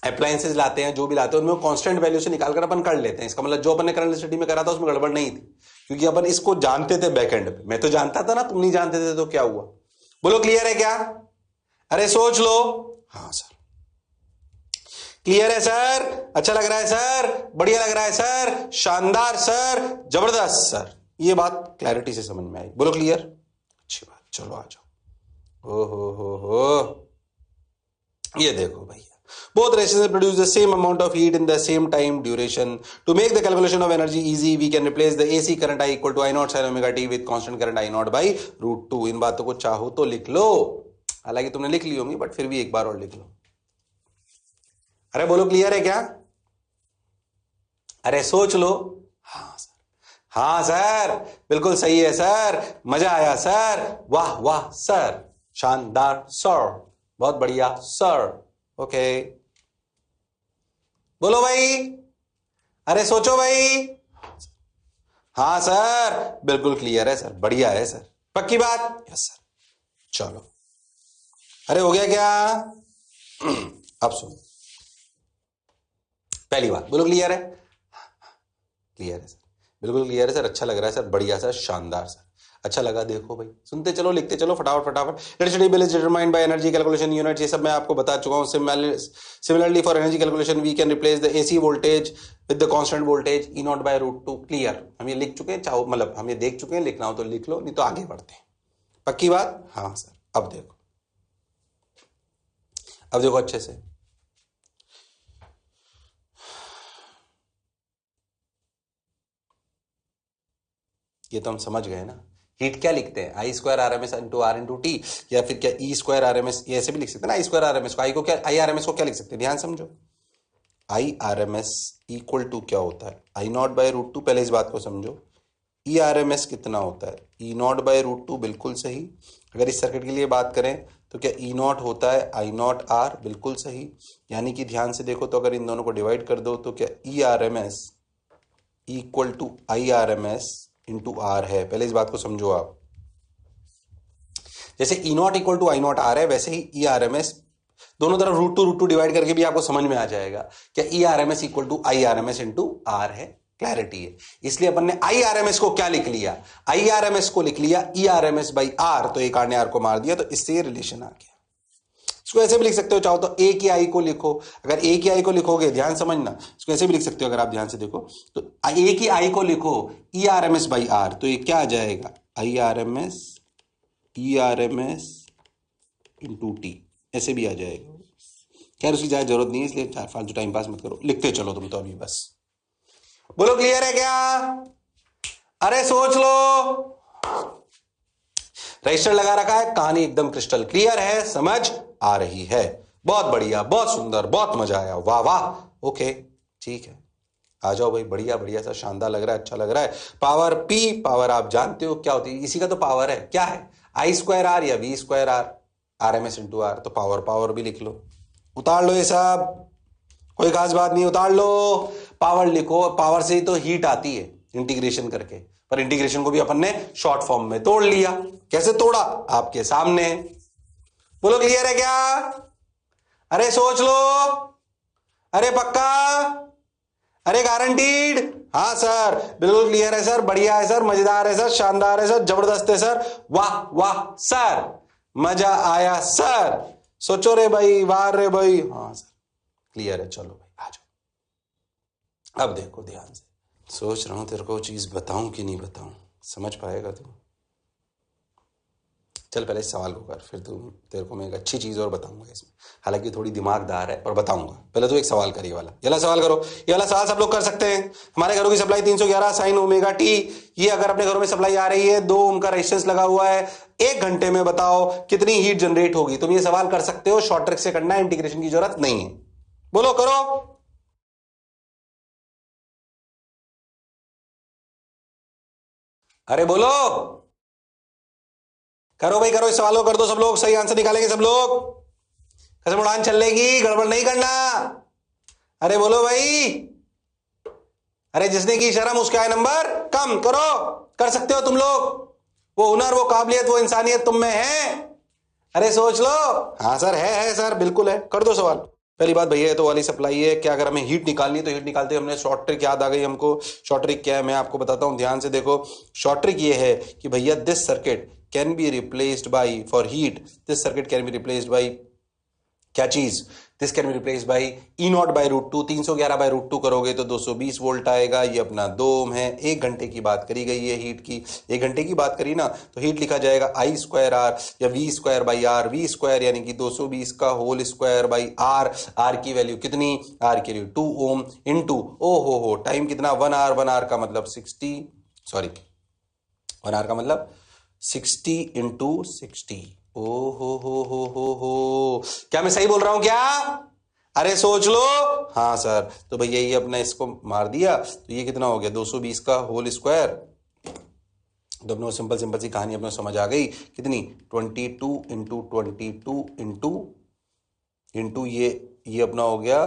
appliances लाते हैं, जो भी लाते हैं, उनमें कांस्टेंट वैल्यू से निकालकर अपन कर लेते हैं। इसका मतलब जो अपन ने करंट स्टडी में करा था उसमें गड़बड़ नहीं थी, क्योंकि अपन इसको जानते थे बैक एंड पे। मैं तो जानता था ना, तुम नहीं जानते थे, तो क्या हुआ? बोलो क्लियर है क्या? अरे सोच लो। हाँ सर, क्लियर है सर, अच्छा लग रहा है सर, बढ़िया लग रहा है सर, शानदार सर, जबरदस्त सर, ये बात क्लैरिटी से समझ में आई। बोलो क्लियर? अच्छी बात, चलो आ जाओ। ओ हो, ये देखो भैया, both reactions produce the same amount of heat in the same time duration. To make the calculation of energy easy, we can replace the AC current I equal to I naught sin omega t with constant current I naught by root 2. इन बातों को चाहो तो लिख लो, हालांकि तुमने लिख ली होंगी, but फिर भी एक बार और लिख लो। अरे बोलो क्लियर है क्या? अरे सोच लो। हाँ सर, हाँ सर, बिल्कुल सही है सर, मजा आया सर, वाह वाह सर, शानदार सर, बहुत बढ़िया सर। ओके, बोलो भाई, अरे सोचो भाई। हाँ सर, बिल्कुल क्लियर है सर, बढ़िया है सर, पक्की बात? Yes sir. चलो, अरे हो गया क्या? अब सुनो, पहली बात बोलो क्लियर है? क्लियर है सर, बिल्कुल क्लियर है सर, अच्छा लग रहा है सर, बढ़िया सर, शानदार सर, अच्छा लगा। देखो भाई, सुनते चलो, लिखते चलो, फटाफट फटाफट। Electricity bill is determined by energy calculation unit, ये सब मैं आपको बता चुका हूं। Similarly for energy calculation we can replace the AC voltage with the constant voltage E naught by root 2। Clear? हम ये लिख चुके हैं, चाहो मतलब हम ये देख चुके हैं, लिखना हो तो लिख लो, नहीं तो आगे बढ़ते हैं। पक्की बात? हाँ सर। अब देखो, अब देखो अच्छे से, ये तो हम समझ गए ना हीट क्या लिखते हैं, I square R M S into R into T, या फिर क्या E square R M S, ऐसे भी लिख सकते हैं ना, I square R M S को, आई को क्या, आई आर एम एस को क्या लिख सकते हैं, ध्यान समझो। I R M S equal to क्या होता है, I naught by root two, पहले इस बात को समझो। ई आर एम एस कितना होता है, ई नॉट बाय रूट टू, बिल्कुल सही। अगर इस सर्किट के लिए बात करें तो क्या ई नॉट होता है आई नॉट आर, बिल्कुल सही। यानी कि ध्यान से देखो तो अगर इन दोनों को डिवाइड कर दो तो क्या E R M S equal to I R M S into R है, पहले इस बात को समझो आप। जैसे E not equal to I not R है, वैसे ही ई आर एम एस दोनों तरफ रूट टू डिवाइड करके भी आपको समझ में आ जाएगा क्या E R M S equal to I R M S into R है, क्लैरिटी है। इसलिए अपन ने आई आर एम एस को क्या लिख लिया, आई आर एम एस को लिख लिया E R M S by R, तो एक आर ने आर को मार दिया, तो इससे ये रिलेशन आ गया। इसको ऐसे भी लिख सकते हो, चाहो तो ए की आई को लिखो, अगर ए की आई को लिखोगे, ध्यान समझना, इसको ऐसे भी लिख सकते हो अगर आप ध्यान से देखो तो, ए की आई को लिखो E R M S by R, तो ये क्या आ जाएगा, I R M S E R M S into T, ऐसे भी आ जाएगा। खैर उसकी ज्यादा जरूरत नहीं है, इसलिए फालतू टाइम पास मत करो, लिखते चलो तुम तो अभी बस। बोलो क्लियर है क्या, अरे सोच लो। रजिस्टर लगा रखा है, कहानी एकदम क्रिस्टल क्लियर है, समझ आ रही है, बहुत बढ़िया, बहुत सुंदर, बहुत मजा आया, वाह वाह, ओके ठीक है, आ जाओ भाई, बढ़िया बढ़िया सा, शानदार लग रहा है, अच्छा लग रहा है। पावर पी, पावर आप जानते हो क्या होती है, इसी का तो पावर है, क्या है, आई स्क्वायर आर या V square R, R M S into R, तो पावर पावर भी लिख लो, उतार लो ये सब, कोई खास बात नहीं, उतार लो, पावर लिखो, पावर से ही तो हीट आती है इंटीग्रेशन करके, पर इंटीग्रेशन को भी अपन ने शॉर्ट फॉर्म में तोड़ लिया, कैसे तोड़ा, आपके सामने। बोलो क्लियर है क्या, अरे सोच लो, अरे पक्का, अरे गारंटीड, हाँ सर बिल्कुल क्लियर है सर, बढ़िया है सर, मजेदार है सर, शानदार है सर, जबरदस्त है सर, वाह वाह सर, मजा आया सर, सोचो रे भाई, वाह रे भाई, हाँ सर क्लियर है, चलो भाई आ जाओ। अब देखो ध्यान से, सोच रहा हूं तेरे को चीज बताऊं कि नहीं बताऊं, समझ पाएगा तू, चल पहले इस सवाल को कर, फिर तेरे को मैं एक अच्छी चीज और बताऊंगा इसमें, हालांकि थोड़ी दिमागदार है पर बताऊंगा, पहले तो एक सवाल कर, ये वाला, ये वाला सवाल करो, ये वाला सवाल सब लोग कर सकते हैं। हमारे घरों की सप्लाई 311 साइन ओमेगा टी, ये अगर अपने घरों में सप्लाई आ रही है, 2 ओम का रेजिस्टेंस लगा हुआ है, 1 घंटे में बताओ कितनी हीट जनरेट होगी, तुम ये सवाल कर सकते हो, शॉर्ट ट्रिक से करना है, इंटीग्रेशन की जरूरत नहीं है, बोलो करो, अरे बोलो, करो भाई करो, इस सवाल को कर दो, सब लोग सही आंसर निकालेंगे, सब लोग, कसम उड़ान चलेगी, गड़बड़ नहीं करना, अरे बोलो भाई, अरे जिसने की शर्म उसका है नंबर कम, करो, कर सकते हो तुम लोग, वो हुनर, वो काबिलियत, वो इंसानियत तुम में है, अरे सोच लो, हाँ सर है सर, बिल्कुल है, कर दो सवाल। पहली बात भैया, तो वाली सप्लाई है, क्या अगर हमें हीट निकालनी है तो हीट निकालते हमने शॉर्ट ट्रिक याद आ गई हमको, शॉर्ट ट्रिक क्या है मैं आपको बताता हूं, ध्यान से देखो, शॉर्ट ट्रिक ये है कि भैया this circuit can be replaced by, for heat this circuit can be replaced by, क्या चीज, this can be replace by E naught by root two, 311 by root two करोगे तो 220 वोल्ट आएगा, ये अपना 2 ओम है, 1 घंटे की बात करी गई है हीट की, 1 घंटे की बात करी ना, तो हीट लिखा जाएगा आई स्क्वायर आर या V square by R, V square यानी कि 220 का whole square by R, R की वैल्यू कितनी, आर की वैल्यू 2 ओम इंटू, ओ हो टाइम कितना, 1 आर, 1 आर का मतलब 60, सॉरी 1 आर का मतलब 60 इंटू 60, ओ हो, क्या मैं सही बोल रहा हूं क्या, अरे सोच लो, हाँ सर, तो भैया ये अपना इसको मार दिया, तो ये कितना हो गया, 220 का होल स्क्वायर, तो अपने सिंपल सिंपल सी कहानी अपने समझ आ गई, कितनी 22 इंटू 22 इंटू ये अपना हो गया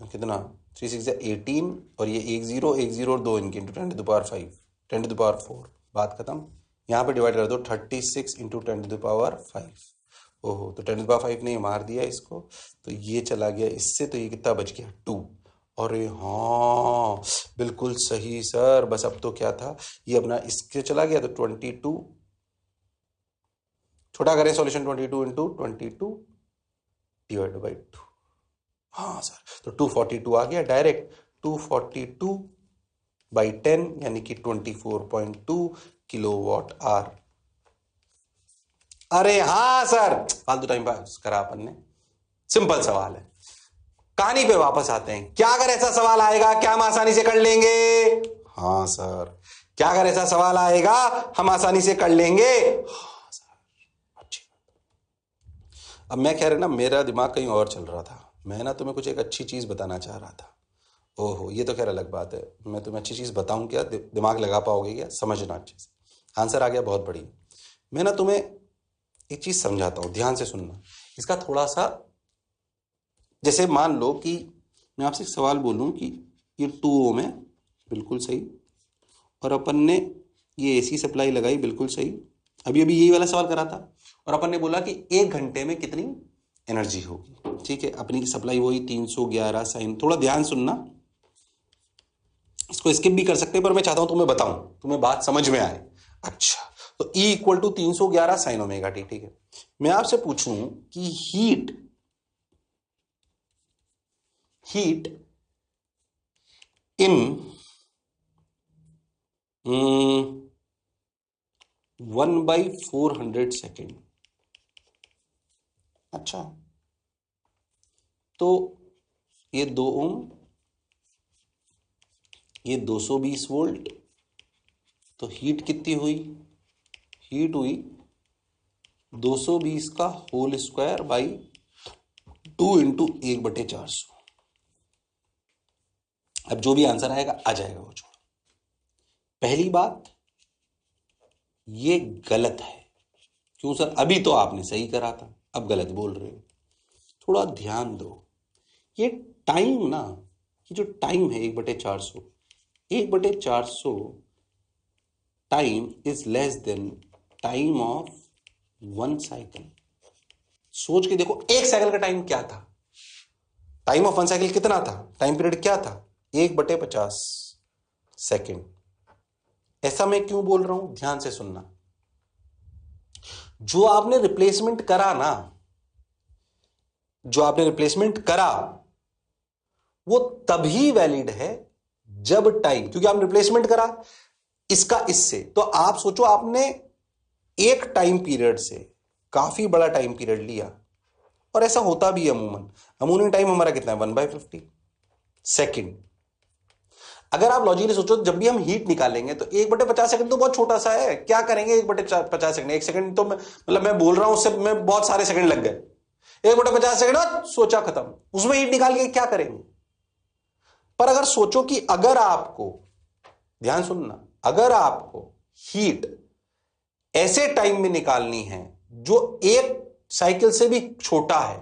कितना, 3 6 18, और ये 1 0 1 0 और 2 इनके into 10 to the power 5 10 to the power 4, बात खत्म। यहाँ पे डिवाइड कर दो 36 इंटू 10 टू द पावर 5, ओहो, तो 10 टू द पावर 5 ने मार दिया इसको, तो ये चला गया इससे, तो ये कितना बच गया 2, अरे हाँ बिल्कुल सही सर, बस अब तो क्या था, ये अपना इसके चला गया, तो 22, छोटा करें सॉल्यूशन, 22 इंटू 22 डिवाइड बाई 2, हाँ सर, तो 242 आ गया डायरेक्ट, 242 बाई 10 यानी कि 24.2 किलोवाट आर, अरे हाँ सर, फालतू टाइम पास करा अपन ने, सिंपल सवाल है। कहानी पे वापस आते हैं, क्या अगर ऐसा सवाल आएगा क्या हम आसानी से कर लेंगे, हाँ सर, क्या अगर ऐसा सवाल आएगा हम आसानी से कर लेंगे। अब मैं कह रहा ना, मेरा दिमाग कहीं और चल रहा था। मैं ना तुम्हें कुछ एक अच्छी चीज बताना चाह रहा था। ओहो, ये तो खैर अलग बात है। मैं तुम्हें अच्छी चीज बताऊं क्या? दिमाग लगा पाओगे क्या? समझना अच्छे से। आंसर आ गया, बहुत बढ़िया। मैं ना तुम्हें एक चीज समझाता हूं, ध्यान से सुनना। इसका थोड़ा सा, जैसे मान लो कि मैं आपसे एक सवाल बोलूं कि ये 2 ओम है, बिल्कुल सही, और अपन ने ये एसी सप्लाई लगाई, बिल्कुल सही। अभी अभी यही वाला सवाल करा था, और अपन ने बोला कि 1 घंटे में कितनी एनर्जी होगी। ठीक है, अपनी सप्लाई वही 311 साइन। थोड़ा ध्यान सुनना, इसको स्किप भी कर सकते हैं, पर मैं चाहता हूं तुम्हें बताऊं, तुम्हें बात समझ में आए। अच्छा, तो E equal to 311 sine omega T. ठीक है, मैं आपसे पूछूं कि हीट इन 1/400 सेकेंड। अच्छा, तो ये 2 ओम, ये 220 वोल्ट, तो हीट कितनी हुई? हीट हुई 220 का होल स्क्वायर बाई 2 इंटू 1/400। अब जो भी आंसर आएगा आ जाएगा, वो छोड़ो। पहली बात, ये गलत है। क्यों सर? अभी तो आपने सही करा था, अब गलत बोल रहे हो। थोड़ा ध्यान दो। ये टाइम ना, ये जो टाइम है 1/400, 1/400 time is less than time of 1 cycle. सोच के देखो, 1 साइकिल का टाइम क्या था? टाइम ऑफ 1 साइकिल कितना था? टाइम पीरियड क्या था? 1/50 सेकेंड। ऐसा मैं क्यों बोल रहा हूं, ध्यान से सुनना। जो आपने रिप्लेसमेंट करा ना, जो आपने रिप्लेसमेंट करा, वो तभी वैलिड है जब टाइम, क्योंकि आपने रिप्लेसमेंट करा इसका इससे, तो आप सोचो आपने एक टाइम पीरियड से काफी बड़ा टाइम पीरियड लिया, और ऐसा होता भी है अमूमन। अमूमन टाइम हमारा कितना है? 1/50 सेकेंड। अगर आप लॉजिकली सोचो, जब भी हम हीट निकालेंगे तो 1/50 सेकंड तो बहुत छोटा सा है, क्या करेंगे 1/50 सेकंड? 1 सेकंड तो मतलब मैं बोल रहा हूं, उससे मैं बहुत सारे सेकंड लग गए। 1/50 सेकंड बाद सोचा खत्म, उसमें हीट निकाल के क्या करेंगे? पर अगर सोचो कि अगर आपको, ध्यान सुनना, अगर आपको हीट ऐसे टाइम में निकालनी है जो एक साइकिल से भी छोटा है,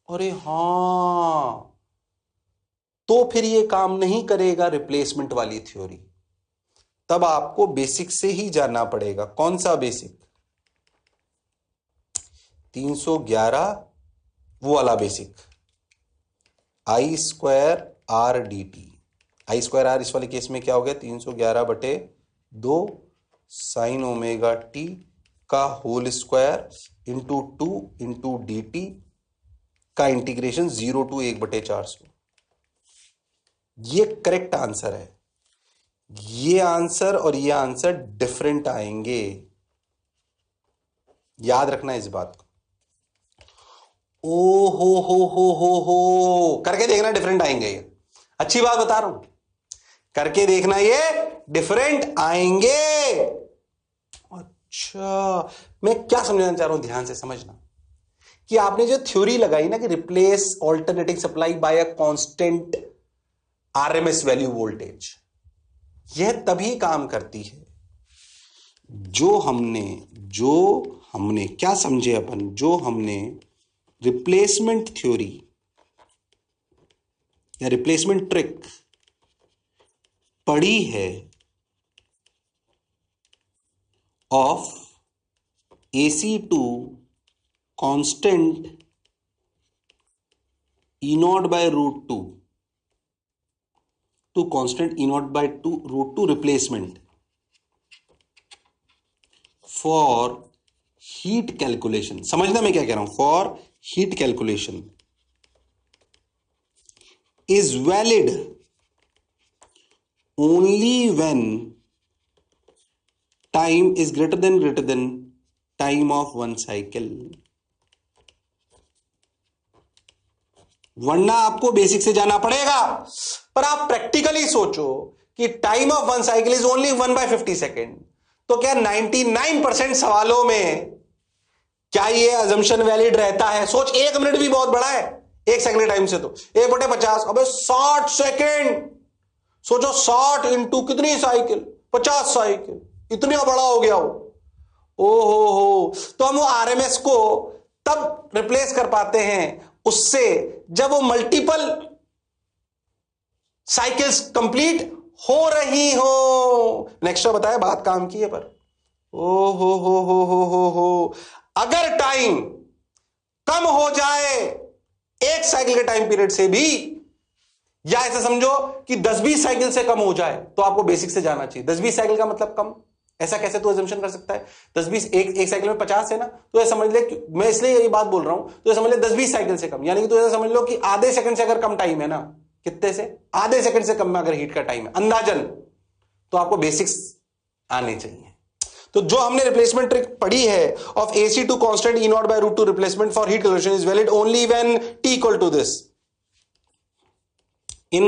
अरे हां, तो फिर ये काम नहीं करेगा रिप्लेसमेंट वाली थ्योरी। तब आपको बेसिक से ही जाना पड़ेगा। कौन सा बेसिक? 311 वो वाला बेसिक, I²R/dt। I²R इस वाले केस में क्या हो गया? 311/2 साइन ओमेगा टी का whole square into 2 into dt का इंटीग्रेशन 0 टू 1/400। ये करेक्ट आंसर है। ये आंसर और ये आंसर डिफरेंट आएंगे, याद रखना इस बात को। ओ हो, करके देखना, डिफरेंट आएंगे। ये अच्छी बात बता रहा हूं, करके देखना, ये डिफरेंट आएंगे। अच्छा, मैं क्या समझाना चाह रहा हूं, ध्यान से समझना, कि आपने जो थ्योरी लगाई ना कि replace alternating supply bye a constant RMS value voltage, यह तभी काम करती है जो हमने क्या समझे अपन, जो हमने रिप्लेसमेंट थ्योरी या रिप्लेसमेंट ट्रिक पढ़ी है of AC to constant E0/√2 to constant E0/√2 replacement for heat calculation. समझना मैं क्या कह रहा हूं। For heat calculation is valid only when time is greater than time of 1 cycle। वरना आपको बेसिक से जाना पड़ेगा। पर आप प्रैक्टिकली सोचो कि time of one cycle is only 1/50 second, तो क्या 99% सवालों में क्या ये अजम्पशन वैलिड रहता है? सोच, 1 मिनट भी बहुत बड़ा है 1 सेकंड के टाइम से, तो 1/50, अबे 60 सेकेंड। सोचो 60 इंटू कितनी साइकिल, 50 साइकिल, इतना बड़ा हो गया वो। ओ हो, तो हम वो आरएमएस को तब रिप्लेस कर पाते हैं उससे जब वो मल्टीपल साइकिल्स कंप्लीट हो रही हो। नेक्स्ट बताया, बात काम की है पर। ओ हो, अगर टाइम कम हो जाए 1 साइकिल के टाइम पीरियड से भी, या ऐसे समझो कि 10-20 साइकिल से कम हो जाए, तो आपको बेसिक से जाना चाहिए। 10-20 साइकिल का मतलब कम, ऐसा कैसे तू अजम्पशन कर सकता है? 10-20, एक साइकिल में 50 है ना, तो ऐसा समझ ले, मैं इसलिए ये बात बोल रहा हूं, तो समझ ले 10-20 साइकिल से कम, यानी कि तो ऐसा समझ लो कि आधे सेकंड से अगर कम टाइम है ना, कितने से? आधे सेकंड से कम में अगर हीट का टाइम है अंदाजन, तो आपको बेसिक्स आने चाहिए। तो जो हमने रिप्लेसमेंट ट्रिक पढ़ी है of AC to constant E0/√2 replacement for heat calculation is valid only when T equal to this. In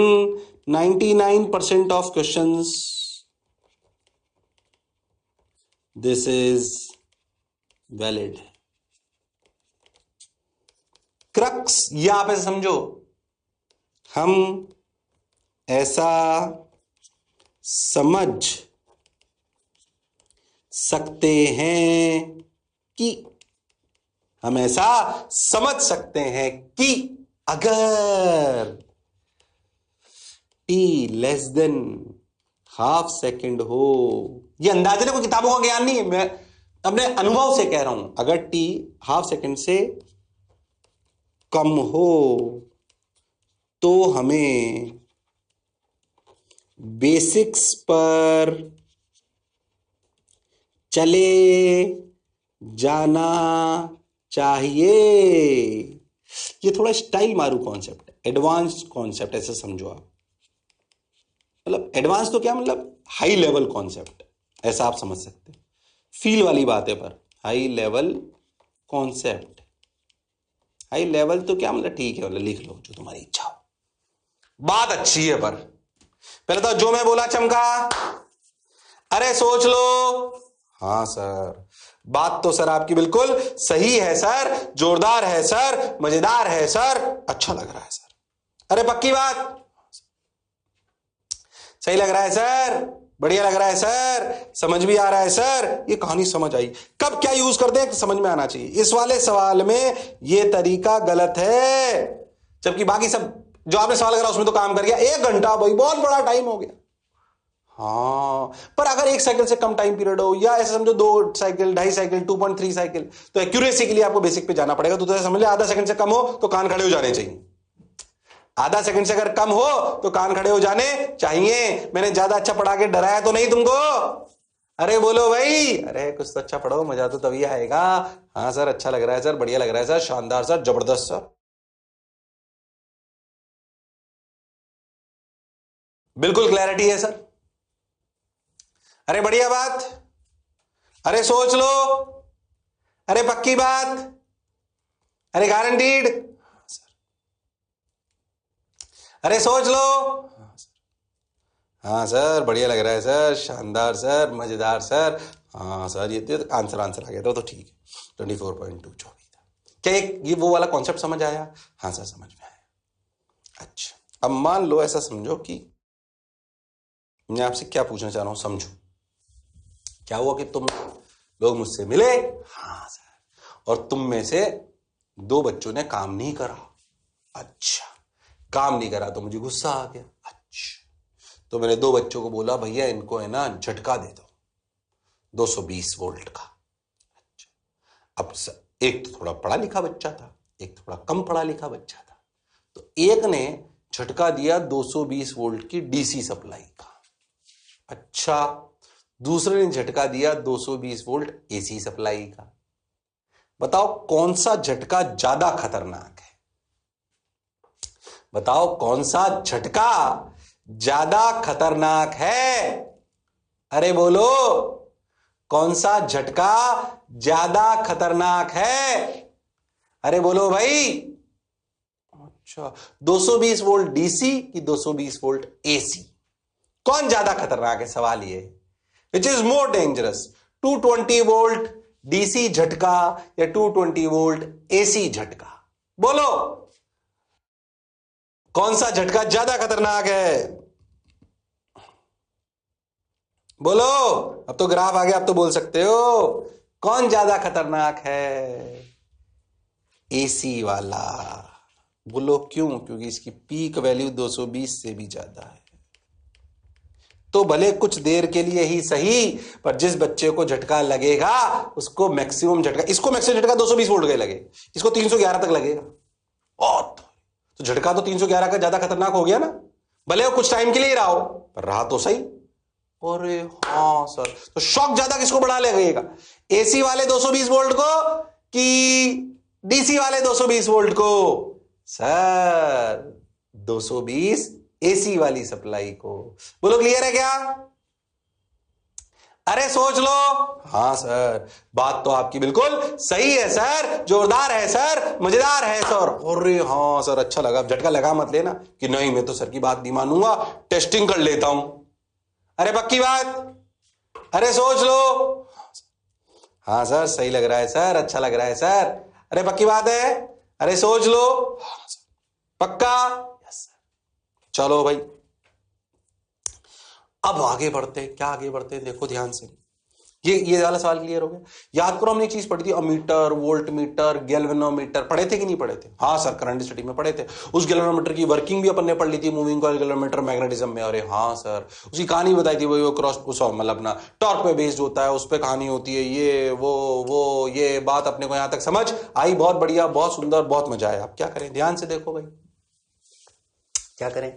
99% of questions, this is valid. Crux, या आप ऐसे समझो, हम ऐसा समझ सकते हैं कि, हम ऐसा समझ सकते हैं कि अगर T less than half second हो, ये अंदाजे कोई किताबों का ज्ञान नहीं है, मैं अपने अनुभव से कह रहा हूं, अगर T हाफ सेकेंड से कम हो तो हमें बेसिक्स पर चले जाना चाहिए। ये थोड़ा स्टाइल मारू कॉन्सेप्ट है, एडवांस कॉन्सेप्ट ऐसे समझो आप। मतलब एडवांस तो क्या मतलब, हाई लेवल कॉन्सेप्ट, ऐसा आप समझ सकते हैं। फील वाली बात है, पर high level concept, high level तो क्या मतलब, ठीक है मतलब लिख लो जो तुम्हारी इच्छा हो, बात अच्छी है। पर पहले तो जो मैं बोला चमका, अरे सोच लो। हाँ सर, बात तो सर आपकी बिल्कुल सही है सर, जोरदार है सर, मजेदार है सर, अच्छा लग रहा है सर, अरे पक्की बात, सही लग रहा है सर, बढ़िया लग रहा है सर, समझ भी आ रहा है सर, ये कहानी समझ आई। कब क्या यूज करते हैं समझ में आना चाहिए। इस वाले सवाल में ये तरीका गलत है, जबकि बाकी सब जो आपने सवाल करा उसमें तो काम कर गया। 1 घंटा भाई बहुत बड़ा टाइम हो गया। हाँ, पर अगर 1 साइकिल से कम टाइम पीरियड हो, या ऐसे समझो 2 साइकिल, 2.5 साइकिल, 2.3 साइकिल, तो एक्यूरेसी के लिए आपको बेसिक पे जाना पड़ेगा। तो समझ ले आधा सेकंड से कम हो तो कान खड़े हो जाने चाहिए। आधा सेकंड से अगर कम हो तो कान खड़े हो जाने चाहिए। मैंने ज्यादा अच्छा पढ़ा के डराया तो नहीं तुमको? अरे बोलो भाई, अरे कुछ तो अच्छा पढ़ो, मजा तो तभी आएगा। हाँ सर, अच्छा लग रहा है सर, बढ़िया लग रहा है सर, शानदार सर, जबरदस्त सर, बिल्कुल क्लैरिटी है सर, अरे बढ़िया बात, अरे सोच लो, अरे पक्की बात, अरे गारंटीड, अरे सोच लो। हाँ सर, बढ़िया लग रहा है सर, शानदार सर, मजेदार सर। हाँ सर, ये तो आंसर आ गया था, तो ठीक है। 24.2 जो भी था। क्या ये वो वाला कॉन्सेप्ट समझ आया? हाँ सर, समझ में आया। अच्छा, अब मान लो ऐसा समझो कि मैं आपसे क्या पूछना चाह रहा हूं, समझो। क्या हुआ कि तुम लोग मुझसे मिले, हाँ सर, और तुम में से 2 बच्चों ने काम नहीं करा। अच्छा, काम नहीं करा तो मुझे गुस्सा आ गया। अच्छा, तो मैंने 2 बच्चों को बोला, भैया इनको है ना झटका दे दो 220 वोल्ट का। अच्छा, अब एक तो थोड़ा पढ़ा लिखा बच्चा था, एक थोड़ा कम पढ़ा लिखा बच्चा था, तो एक ने झटका दिया 220 वोल्ट की डीसी सप्लाई का। अच्छा, दूसरे ने झटका दिया 220 वोल्ट एसी सप्लाई का। बताओ कौन सा झटका ज्यादा खतरनाक है? बताओ कौन सा झटका ज्यादा खतरनाक है? अरे बोलो, कौन सा झटका ज्यादा खतरनाक है? अरे बोलो भाई। अच्छा, 220 वोल्ट डीसी कि 220 वोल्ट एसी, कौन ज्यादा खतरनाक है, सवाल ये, which is more dangerous, 220 volt DC झटका या 220 वोल्ट एसी झटका? बोलो कौन सा झटका ज्यादा खतरनाक है? बोलो, अब तो ग्राफ आ गया, अब तो बोल सकते हो कौन ज्यादा खतरनाक है? एसी वाला। बोलो क्यों? क्योंकि इसकी पीक वैल्यू 220 से भी ज्यादा है। तो भले कुछ देर के लिए ही सही, पर जिस बच्चे को झटका लगेगा उसको मैक्सिमम झटका, इसको मैक्सिमम झटका 220 वोल्ट का लगे, इसको 311 तक लगेगा। तो झटका तो 311 का ज्यादा खतरनाक हो गया ना, भले वो कुछ टाइम के लिए ही रहा हो, पर रहा तो सही। अरे हाँ सर, तो शॉक ज्यादा किसको बढ़ा लगेगा, एसी वाले 220 वोल्ट को कि डीसी वाले 220 वोल्ट को? सर 220 एसी वाली सप्लाई को। बोलो क्लियर है क्या? अरे सोच लो। हाँ सर, बात तो आपकी बिल्कुल सही है सर, जोरदार है सर, मजेदार है सर। अरे हाँ सर, अच्छा लगा। झटका लगा मत लेना कि नहीं मैं तो सर की बात नहीं मानूंगा, टेस्टिंग कर लेता हूं। अरे पक्की बात? अरे सोच लो। हाँ सर, सही लग रहा है सर, अच्छा लग रहा है सर। अरे पक्की बात है? अरे सोच लो। पक्का? Yes sir. चलो भाई, अब आगे बढ़ते हैं। क्या आगे बढ़ते हैं, देखो ध्यान से। ये वाला सवाल क्लियर हो गया? याद करो, हमने एक चीज पढ़ी थी, अमीटर, वोल्ट मीटर, गैल्वेनोमीटर। पढ़े थे कि नहीं पढ़े थे? हाँ सर, करंट स्टडी में पढ़े थे। उस गैल्वेनोमीटर की वर्किंग भी अपन ने पढ़ ली थी, मूविंग कॉइल गैल्वेनोमीटर मैग्नेटिज्म में। अरे हाँ सर, उसकी कहानी बताई थी, वो क्रॉस मतलब अपना टॉर्क पे बेस्ड होता है, उस पर कहानी होती है, ये वो ये बात अपने को यहां तक समझ आई। बहुत बढ़िया, बहुत सुंदर, बहुत मजा आया। आप क्या करें, ध्यान से देखो भाई, क्या करें,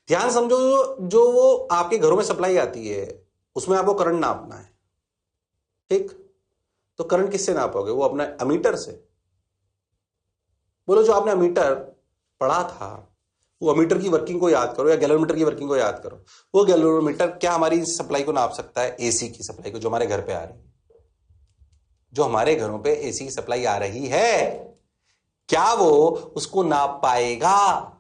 ध्यान समझो। जो वो आपके घरों में सप्लाई आती है, उसमें आपको करंट नापना है, ठीक? तो करंट किससे नापोगे? वो अपना अमीटर से। बोलो, जो आपने अमीटर पढ़ा था, वो अमीटर की वर्किंग को याद करो या गैल्वेनोमीटर की वर्किंग को याद करो। वो गैल्वेनोमीटर क्या हमारी सप्लाई को नाप सकता है? एसी की सप्लाई को, जो हमारे घर पे आ रही है। जो हमारे घरों पे एसी की सप्लाई आ रही है, क्या वो उसको नाप पाएगा?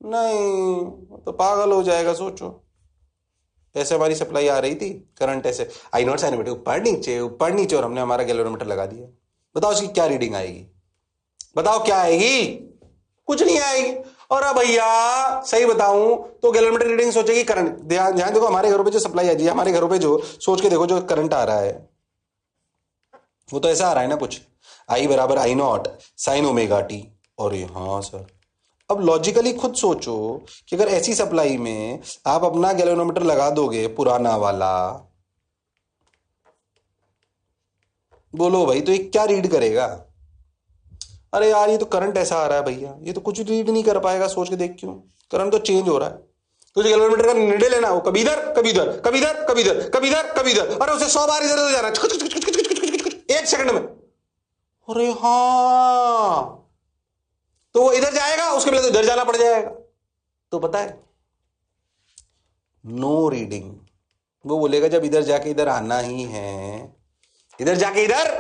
नहीं, तो पागल हो जाएगा। सोचो, ऐसे हमारी सप्लाई आ रही थी, करंट ऐसे आई नॉट साइन ऊपर नीचे ऊपर नीचे, और हमने हमारा गैल्वेनोमीटर लगा दिया। बताओ उसकी क्या रीडिंग आएगी? बताओ क्या आएगी? कुछ नहीं आएगी। और अब भैया सही बताऊं तो गैल्वेनोमीटर रीडिंग सोचेगी करंट। ध्यान देखो, हमारे घरों पे जो सप्लाई आ रही है, हमारे घरों पे जो, सोच के देखो, जो करंट आ रहा है वो तो ऐसा आ रहा है ना कुछ, आई बराबर आई नॉट साइन ओमेगा टी। और हाँ सर, अब लॉजिकली खुद सोचो कि अगर ऐसी सप्लाई में आप अपना गैल्वेनोमीटर लगा दोगे पुराना वाला, बोलो भाई, तो ये क्या रीड करेगा? अरे यार, ये तो करंट ऐसा आ रहा है भैया, ये तो कुछ रीड नहीं कर पाएगा। सोच के देख, क्यों? करंट तो चेंज हो रहा है। तो गैल्वेनोमीटर का निर्णय लेना, वो कभी इधर कभी इधर, कभी इधर कभी इधर, कभी इधर कभी इधर, अरे उसे 100 बार इधर उधर जाना एक सेकंड में। अरे हाँ, तो वो इधर जाएगा, उसके पहले तो इधर जाना पड़ जाएगा। तो पता है, नो रीडिंग। वो बोलेगा जब इधर जाके इधर आना ही है, इधर जाके इधर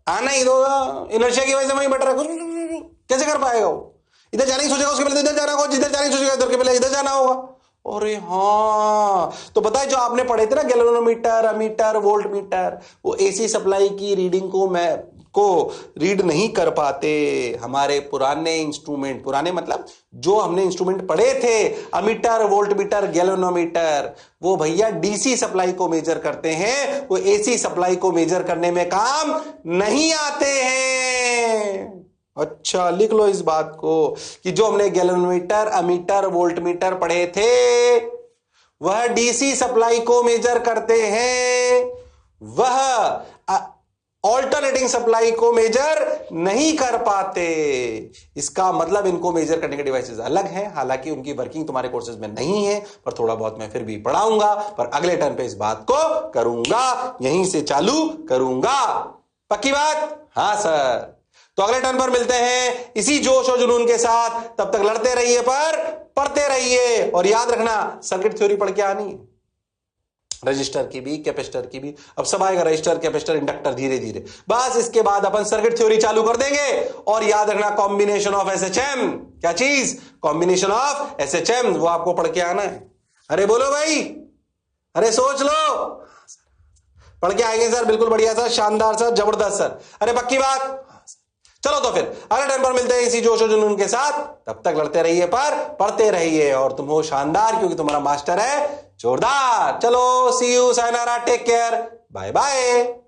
आना ही होगा, इनर्शिया की वजह से वहीं बट रहा है, कैसे कर पाएगा वो? इधर जाने की सोचेगा, उसके पहले इधर जाना होगा, जिधर जाने की सोचेगा इधर के पहले इधर जाना होगा। अरे हाँ, तो पता है जो आपने पढ़े थे ना, गैल्वेनोमीटर, अमीटर, वोल्ट मीटर, वो एसी सप्लाई की रीडिंग को रीड नहीं कर पाते। हमारे पुराने इंस्ट्रूमेंट, पुराने मतलब जो हमने इंस्ट्रूमेंट पढ़े थे, अमीटर, वोल्ट मीटर, गैल्वेनोमीटर, वो भैया डीसी सप्लाई को मेजर करते हैं, वो एसी सप्लाई को मेजर करने में काम नहीं आते हैं। अच्छा, लिख लो इस बात को कि जो हमने गैल्वेनोमीटर, अमीटर, वोल्ट मीटर पढ़े थे, वह डीसी सप्लाई को मेजर करते हैं, वह ऑल्टरनेटिंग सप्लाई को मेजर नहीं कर पाते। इसका मतलब इनको मेजर करने के डिवाइसेस अलग हैं। हालांकि उनकी वर्किंग तुम्हारे कोर्सेज में नहीं है, पर थोड़ा बहुत मैं फिर भी पढ़ाऊंगा, पर अगले टर्म पे इस बात को करूंगा, यहीं से चालू करूंगा। पक्की बात? हाँ सर। तो अगले टर्न पर मिलते हैं इसी जोश और जुनून के साथ। तब तक लड़ते रहिए, पर पढ़ते रहिए, और याद रखना सर्किट थ्योरी पढ़ के आनी है, रजिस्टर की भी, कैपेसिटर की भी। अब सब आएगा, रजिस्टर, कैपेसिटर, इंडक्टर, धीरे धीरे। बस इसके बाद अपन सर्किट थ्योरी चालू कर देंगे। और याद रखना कॉम्बिनेशन ऑफ एसएचएम, क्या चीज? कॉम्बिनेशन ऑफ एसएचएम, वो आपको पढ़ के आना है। अरे बोलो भाई, अरे सोच लो। पढ़ के आएंगे सर, बिल्कुल बढ़िया सर, शानदार सर, जबरदस्त सर। अरे पक्की बात। चलो तो फिर अगले टाइम पर मिलते हैं इसी जोश और जुनून के साथ। तब तक लड़ते रहिए पर पढ़ते रहिए, और तुम हो शानदार क्योंकि तुम्हारा मास्टर है जोरदार। चलो सी यू, सायनारा, टेक केयर, बाय बाय।